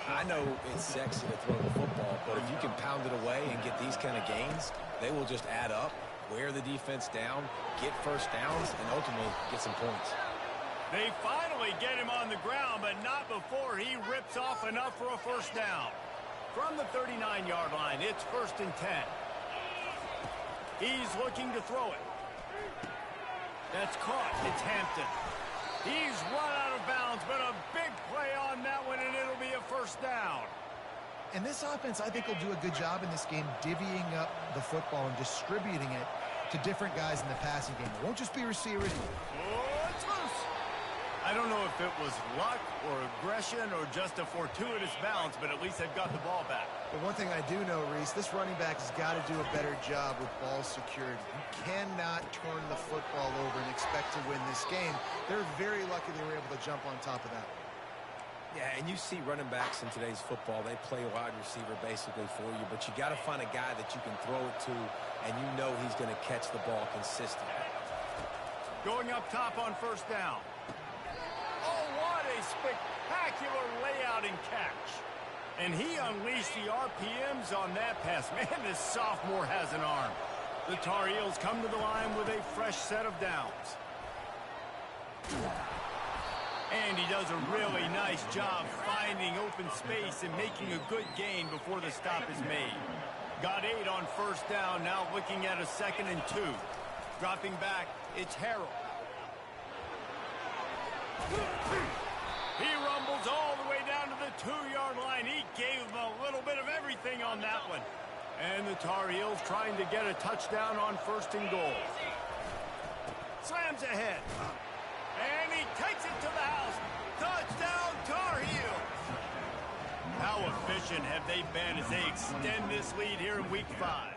I know it's sexy to throw the football, but if you can pound it away and get these kind of gains, they will just add up, wear the defense down, get first downs, and ultimately get some points. They finally get him on the ground, but not before he rips off enough for a first down. From the 39-yard line, it's 1st and 10. He's looking to throw it. That's caught. It's Hampton. He's run out of bounds, but a big play on that one, and it'll be a first down. And this offense, I think, will do a good job in this game divvying up the football and distributing it to different guys in the passing game. It won't just be receivers. Oh, it's loose. I don't know if it was luck or aggression or just a fortuitous bounce, but at least they've got the ball back. But one thing I do know, Reese, this running back has got to do a better job with ball security. You cannot turn the football over and expect to win this game. They're very lucky they were able to jump on top of that. Yeah, and you see running backs in today's football, they play wide receiver basically for you, but you got to find a guy that you can throw it to, and you know he's going to catch the ball consistently. Going up top on first down. Oh, what a spectacular layout and catch. And he unleashed the RPMs on that pass. Man, this sophomore has an arm. The Tar Heels come to the line with a fresh set of downs. And he does a really nice job finding open space and making a good gain before the stop is made. Got 8 on first down, now looking at a 2nd and 2. Dropping back, it's Harrell. He rumbles all the way down to the 2-yard line. He gave him a little bit of everything on that one. And the Tar Heels trying to get a touchdown on 1st and goal. Slams ahead. And he takes it to the house. Touchdown, Tar Heels. How efficient have they been as they extend this lead here in Week 5?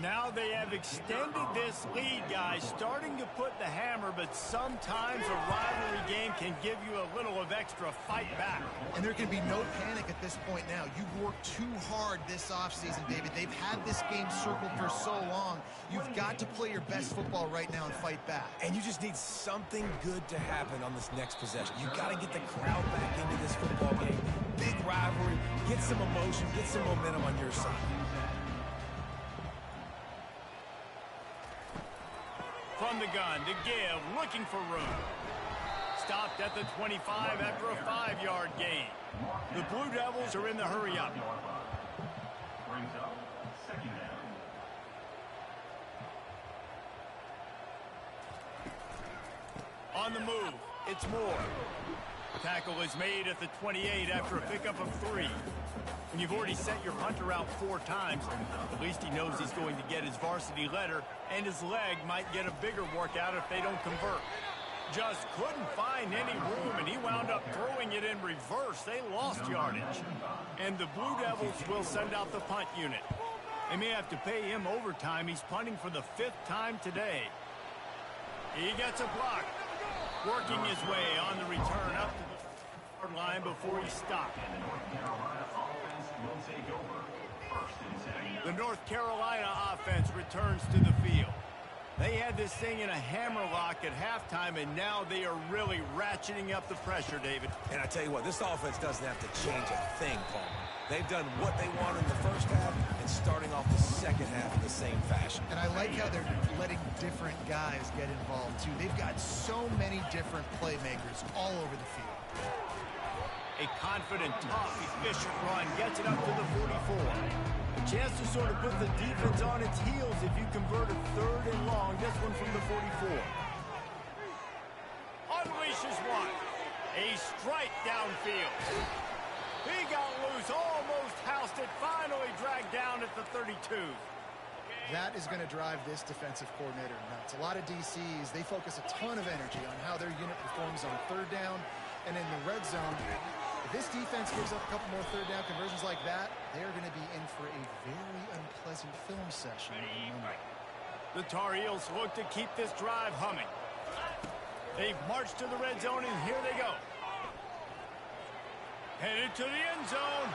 Now they have extended this lead, guys, starting to put the hammer, but sometimes a rivalry game can give you a little of extra fight back. And there can be no panic at this point now. You've worked too hard this offseason, David. They've had this game circled for so long. You've got to play your best football right now and fight back. And you just need something good to happen on this next possession. You got to get the crowd back into this football game. Big rivalry. Get some emotion. Get some momentum on your side. From the gun to give, looking for room. Stopped at the 25 after a 5-yard gain. The Blue Devils are in the hurry-up. Brings up 2nd down. On the move, it's Moore. Tackle is made at the 28 after a pickup of 3. When you've already sent your punter out 4 times, at least he knows he's going to get his varsity letter, and his leg might get a bigger workout if they don't convert. Just couldn't find any room, and he wound up throwing it in reverse. They lost yardage. And the Blue Devils will send out the punt unit. They may have to pay him overtime. He's punting for the 5th time today. He gets a block. Working his way on the return up to the 4-yard line before he stopped. The North Carolina offense returns to the field. They had this thing in a hammerlock at halftime, and now they are really ratcheting up the pressure, David. And I tell you what, this offense doesn't have to change a thing, Paul. They've done what they want in the first half and starting off the second half in the same fashion. And I like how they're letting different guys get involved, too. They've got so many different playmakers all over the field. A confident, tough, efficient run gets it up to the 44. A chance to sort of put the defense on its heels if you convert a 3rd and long. This one from the 44. Unleashes one. A strike downfield. He got loose, almost housed it, finally dragged down at the 32. That is going to drive this defensive coordinator nuts. A lot of DCs, they focus a ton of energy on how their unit performs on third down and in the red zone. If this defense gives up a couple more third down conversions like that, they are going to be in for a very unpleasant film session on Monday. The Tar Heels look to keep this drive humming. They've marched to the red zone, and here they go. Headed to the end zone.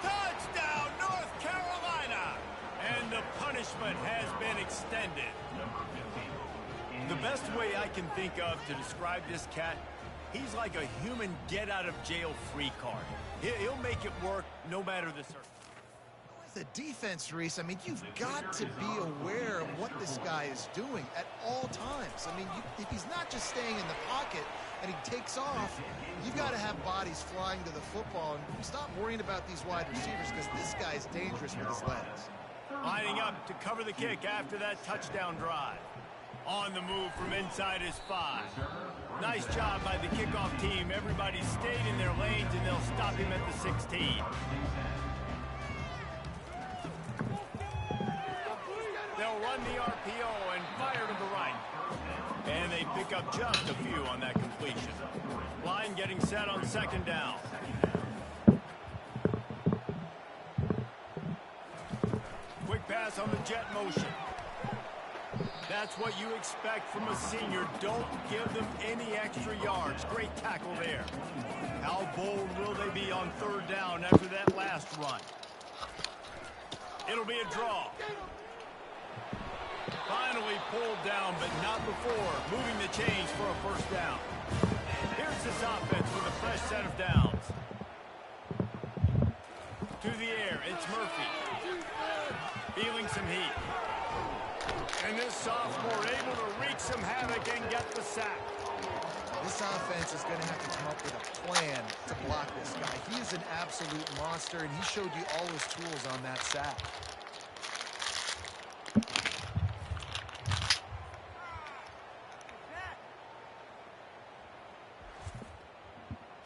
Touchdown, North Carolina! And the punishment has been extended. The best way I can think of to describe this cat, he's like a human get-out-of-jail-free card. He'll make it work no matter the circumstance. The defense, Reese, I mean, you've got to be aware of what this guy is doing at all times. I mean, if he's not just staying in the pocket and he takes off, you've got to have bodies flying to the football and stop worrying about these wide receivers because this guy's dangerous with his legs. Lining up to cover the kick after that touchdown drive. On the move from inside his 5. Nice job by the kickoff team. Everybody stayed in their lanes, and they'll stop him at the 16. They'll run the RPO and fire to the right. And they pick up just a few on that completion. Line getting set on second down. Quick pass on the jet motion. That's what you expect from a senior. Don't give them any extra yards. Great tackle there. How bold will they be on third down after that last run? It'll be a draw. Finally pulled down, but not before moving the chains for a first down. Here's this offense with a fresh set of downs. To the air, it's Murphy. Feeling some heat. And this sophomore able to wreak some havoc and get the sack. This offense is going to have to come up with a plan to block this guy. He is an absolute monster, and he showed you all his tools on that sack.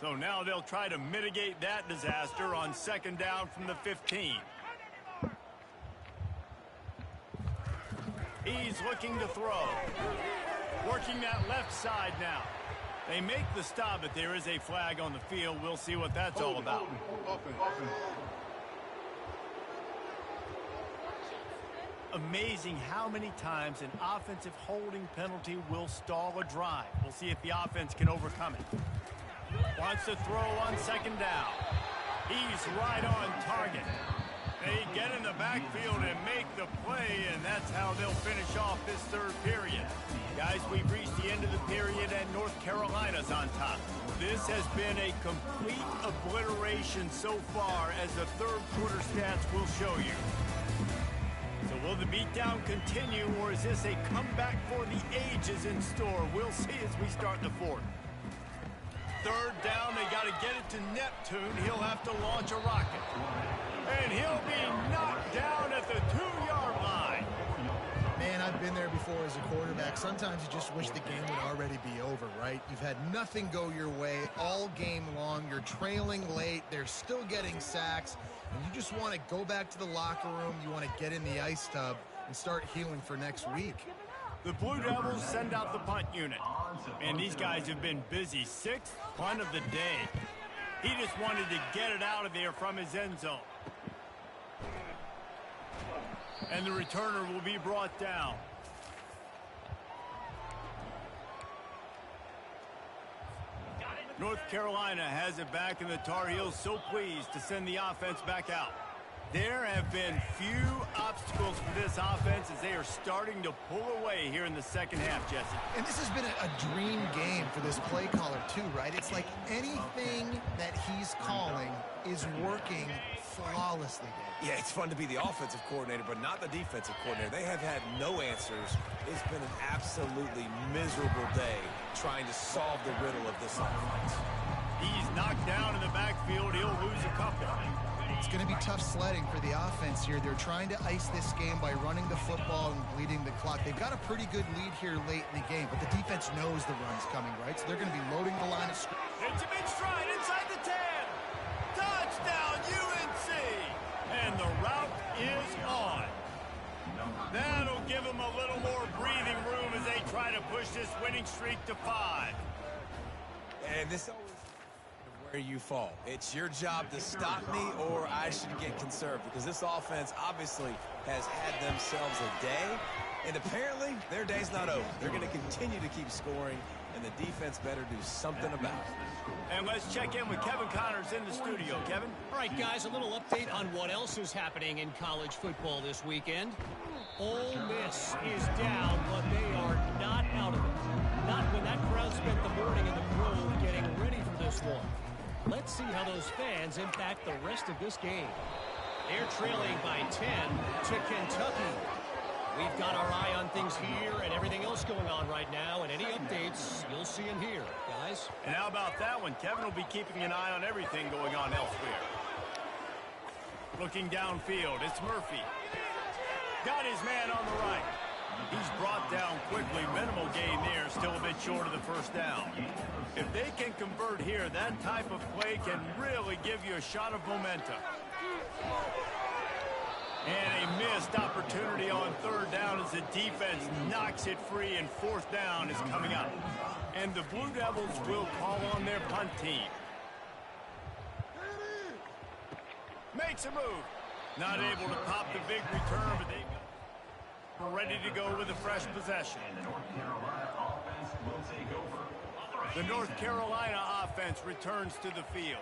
So now they'll try to mitigate that disaster on second down from the 15. He's looking to throw. Working that left side now. They make the stop, but there is a flag on the field. We'll see what that's all about. Amazing how many times an offensive holding penalty will stall a drive. We'll see if the offense can overcome it. Wants to throw on second down. He's right on target. They get in the backfield and make the play, and that's how they'll finish off this third period. Guys, we've reached the end of the period, and North Carolina's on top. This has been a complete obliteration so far, as the third quarter stats will show you. So will the beatdown continue, or is this a comeback for the ages in store? We'll see as we start the fourth. Third down, they got to get it to Neptune. He'll have to launch a rocket. And he'll be knocked down at the 2-yard line. Man, I've been there before as a quarterback. Sometimes you just wish the game would already be over, right? You've had nothing go your way all game long. You're trailing late. They're still getting sacks. And you just want to go back to the locker room. You want to get in the ice tub and start healing for next week. The Blue Devils send out the punt unit. And these guys have been busy. 6th punt of the day. He just wanted to get it out of there from his end zone. And the returner will be brought down. North Carolina has it back, and the Tar Heels so pleased to send the offense back out. There have been few obstacles for this offense as they are starting to pull away here in the second half, Jesse. And this has been a dream game for this play caller too, right? It's like anything that he's calling is working flawlessly. Yeah, it's fun to be the offensive coordinator, but not the defensive coordinator. They have had no answers. It's been an absolutely miserable day trying to solve the riddle of this offense. He's knocked down in the backfield. He'll lose a couple. It's going to be tough sledding for the offense here. They're trying to ice this game by running the football and bleeding the clock. They've got a pretty good lead here late in the game, but the defense knows the run's coming, right? So they're going to be loading the line of scrimmage. It's a big stride inside the 10. Touchdown, UNC. And the route is on. That'll give them a little more breathing room as they try to push this winning streak to 5. And this always where you fall. It's your job to stop me or I should get conserved, because this offense obviously has had themselves a day, and apparently their day's not over. They're going to continue to keep scoring, and the defense better do something about it. And let's check in with Kevin Connors in the studio. Kevin? All right, guys, a little update on what else is happening in college football this weekend. Ole Miss is down, but they are not out of it. Not when that crowd spent the morning in the Grove getting ready for this one. Let's see how those fans impact the rest of this game. They're trailing by 10 to Kentucky. We've got our eye on things here and everything else going on right now, and any updates you'll see in here, guys. And how about that one? Kevin will be keeping an eye on everything going on elsewhere. Looking downfield, it's Murphy. Got his man on the right. He's brought down quickly. Minimal gain there, still a bit short of the first down. If they can convert here, that type of play can really give you a shot of momentum. And a missed opportunity on third down as the defense knocks it free, and fourth down is coming up. And the Blue Devils will call on their punt team. Makes a move. Not able to pop the big return, but they've got ready to go with a fresh possession. The North Carolina offense returns to the field.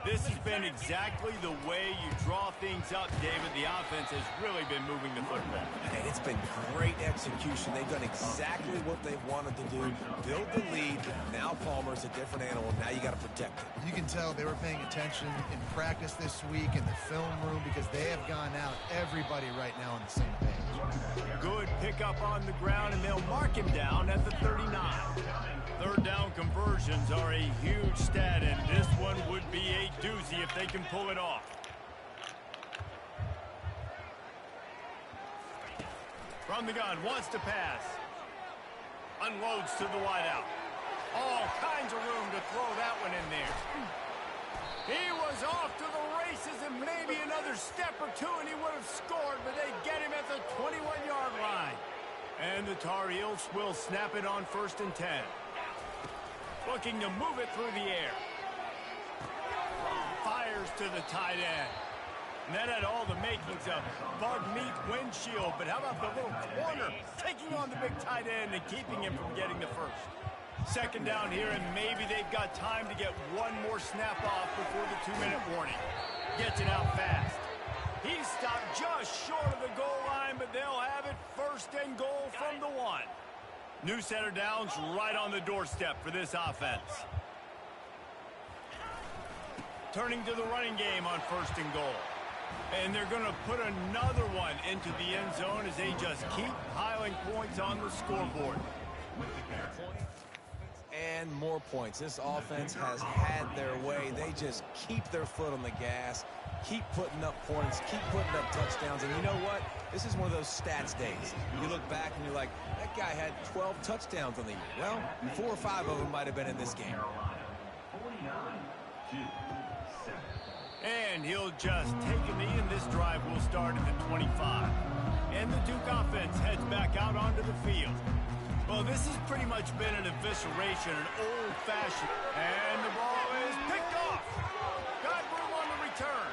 This has been exactly the way you draw things up, David. The offense has really been moving the football. And it's been great execution. They've done exactly what they've wanted to do. Build the lead. Now Palmer's a different animal. Now you got to protect it. You can tell they were paying attention in practice this week in the film room, because they have gone out, everybody right now on the same page. Good pickup on the ground, and they'll mark him down at the 39. Third down conversions are a huge stat, and this one would be a doozy if they can pull it off. From the gun, wants to pass. Unloads to the wideout. All kinds of room to throw that one in there. He was off to the races, and maybe another step or two and he would have scored, but they get him at the 21-yard line. And the Tar Heels will snap it on 1st and 10. Looking to move it through the air. Fires to the tight end. And that had all the makings of bug meat windshield, but how about the little corner taking on the big tight end and keeping him from getting the first? Second down here, and maybe they've got time to get one more snap off before the 2-minute warning. Gets it out fast. He stopped just short of the goal line, but they'll have it 1st and goal from the 1. New center downs right on the doorstep for this offense. Turning to the running game on 1st and goal. And they're going to put another one into the end zone as they just keep piling points on the scoreboard. And more points. This offense has had their way. They just keep their foot on the gas, keep putting up points, keep putting up touchdowns. And you know what? This is one of those stats days. You look back and you're like, that guy had 12 touchdowns on the year. Well, 4 or 5 of them might have been in this game. And he'll just take a knee, and this drive will start at the 25. And the Duke offense heads back out onto the field. Well, this has pretty much been an evisceration, an old-fashioned. And the ball is picked off. Got room on the return.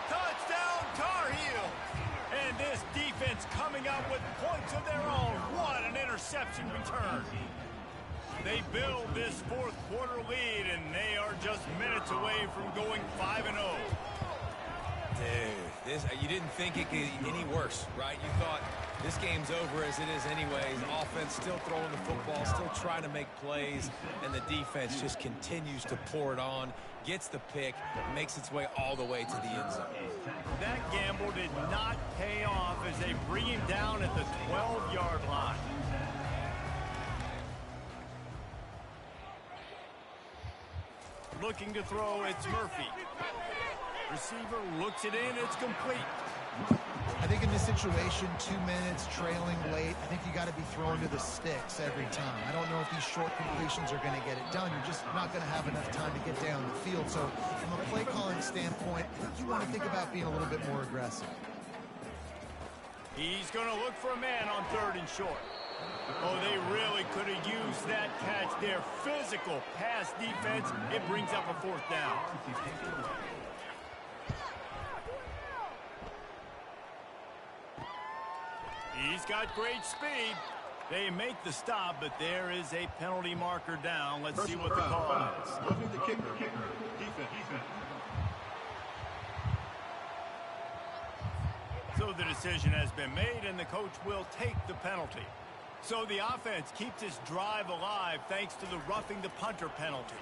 Touchdown, Tar Heels. And this defense coming up with points of their own. What an interception return. They build this 4th quarter lead, and they are just minutes away from going 5-0. Dude, you didn't think it could get any worse, right? You thought this game's over as it is anyways. Offense still throwing the football, still trying to make plays, and the defense just continues to pour it on, gets the pick, makes its way all the way to the end zone. That gamble did not pay off as they bring him down at the 12-yard line. Looking to throw, it's Murphy. Receiver looks it in, it's complete. I think in this situation, 2 minutes, trailing late, I think you got to be thrown to the sticks every time. I don't know if these short completions are going to get it done. You're just not going to have enough time to get down the field. So from a play calling standpoint, I think you want to think about being a little bit more aggressive. He's going to look for a man on 3rd and short. Oh, they really could have used that catch there. Physical pass defense. It brings up a 4th down. He's got great speed. They make the stop, but there is a penalty marker down. Let's see what the call is. Roughing the kicker. Defense. So the decision has been made, and the coach will take the penalty. So the offense keeps this drive alive thanks to the roughing the punter penalty.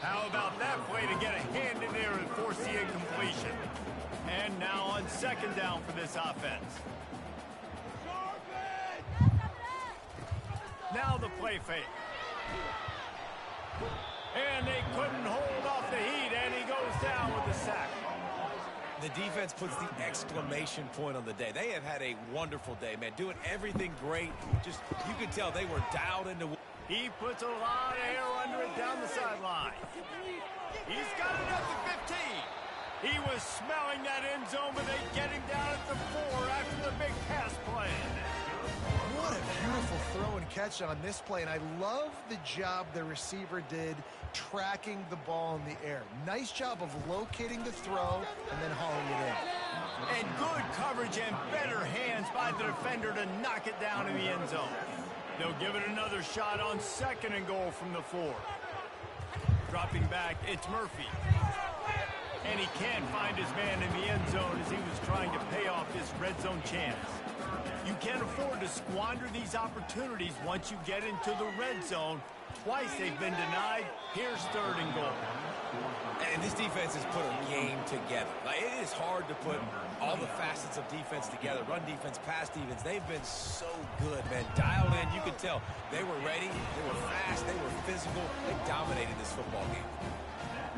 How about that play to get a hand in there and force the incompletion? And now on 2nd down for this offense. Now the play fake. And they couldn't hold off the heat, and he goes down with the sack. The defense puts the exclamation point on the day. They have had a wonderful day, man. Doing everything great. Just, you could tell they were dialed into. He puts a lot of air under it down the sideline. He's got it at the 15. He was smelling that end zone, but they get him down at the 4 after the big pass play. What a beautiful throw and catch on this play, and I love the job the receiver did tracking the ball in the air. Nice job of locating the throw and then hauling it in. And good coverage and better hands by the defender to knock it down in the end zone. They'll give it another shot on 2nd and goal from the 4. Dropping back, it's Murphy. And he can't find his man in the end zone as he was trying to pay off this red zone chance. You can't afford to squander these opportunities once you get into the red zone. Twice they've been denied. Here's 3rd and goal. And this defense has put a game together. Like, it is hard to put all the facets of defense together. Run defense, pass defense. They've been so good, man. Dialed in. You could tell they were ready. They were fast. They were physical. They dominated this football game.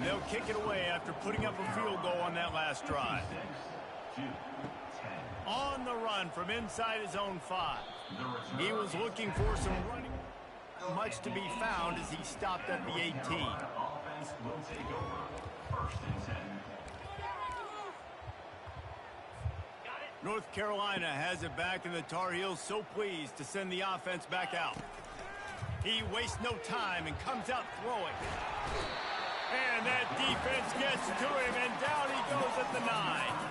They'll kick it away after putting up a field goal on that last drive. On the run from inside his own 5. He was looking for some running. Much to be found as he stopped at the 18. North Carolina has it back, and the Tar Heels so pleased to send the offense back out. He wastes no time and comes out throwing. And that defense gets to him, and down he goes at the 9.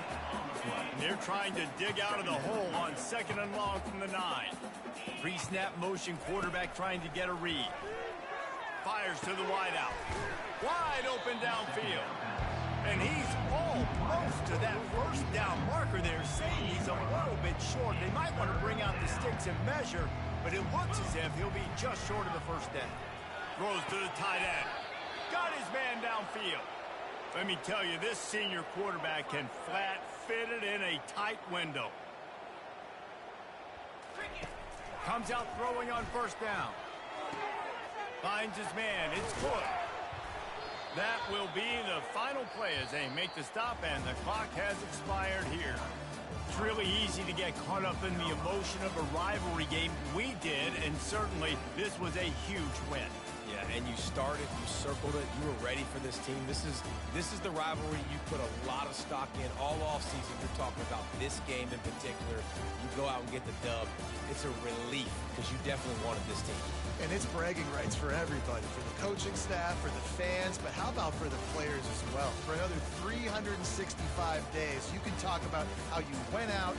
They're trying to dig out of the hole on 2nd and long from the 9. Pre-snap motion quarterback trying to get a read. Fires to the wideout. Wide open downfield. And he's almost to that 1st down marker there, saying he's a little bit short. They might want to bring out the sticks and measure, but it looks as if he'll be just short of the 1st down. Throws to the tight end. Got his man downfield. Let me tell you, this senior quarterback can flat fit it in a tight window. Comes out throwing on 1st down. Finds his man. It's good. That will be the final play as they make the stop, and the clock has expired here. It's really easy to get caught up in the emotion of a rivalry game. We did, and certainly this was a huge win. Yeah, and you started, you circled it, you were ready for this team. This is the rivalry you put a lot of stock in all offseason. You're talking about this game in particular. You go out and get the dub. It's a relief because you definitely wanted this team. And it's bragging rights for everybody, for the coaching staff, for the fans, but how about for the players as well? For another 365 days, you can talk about how you went out,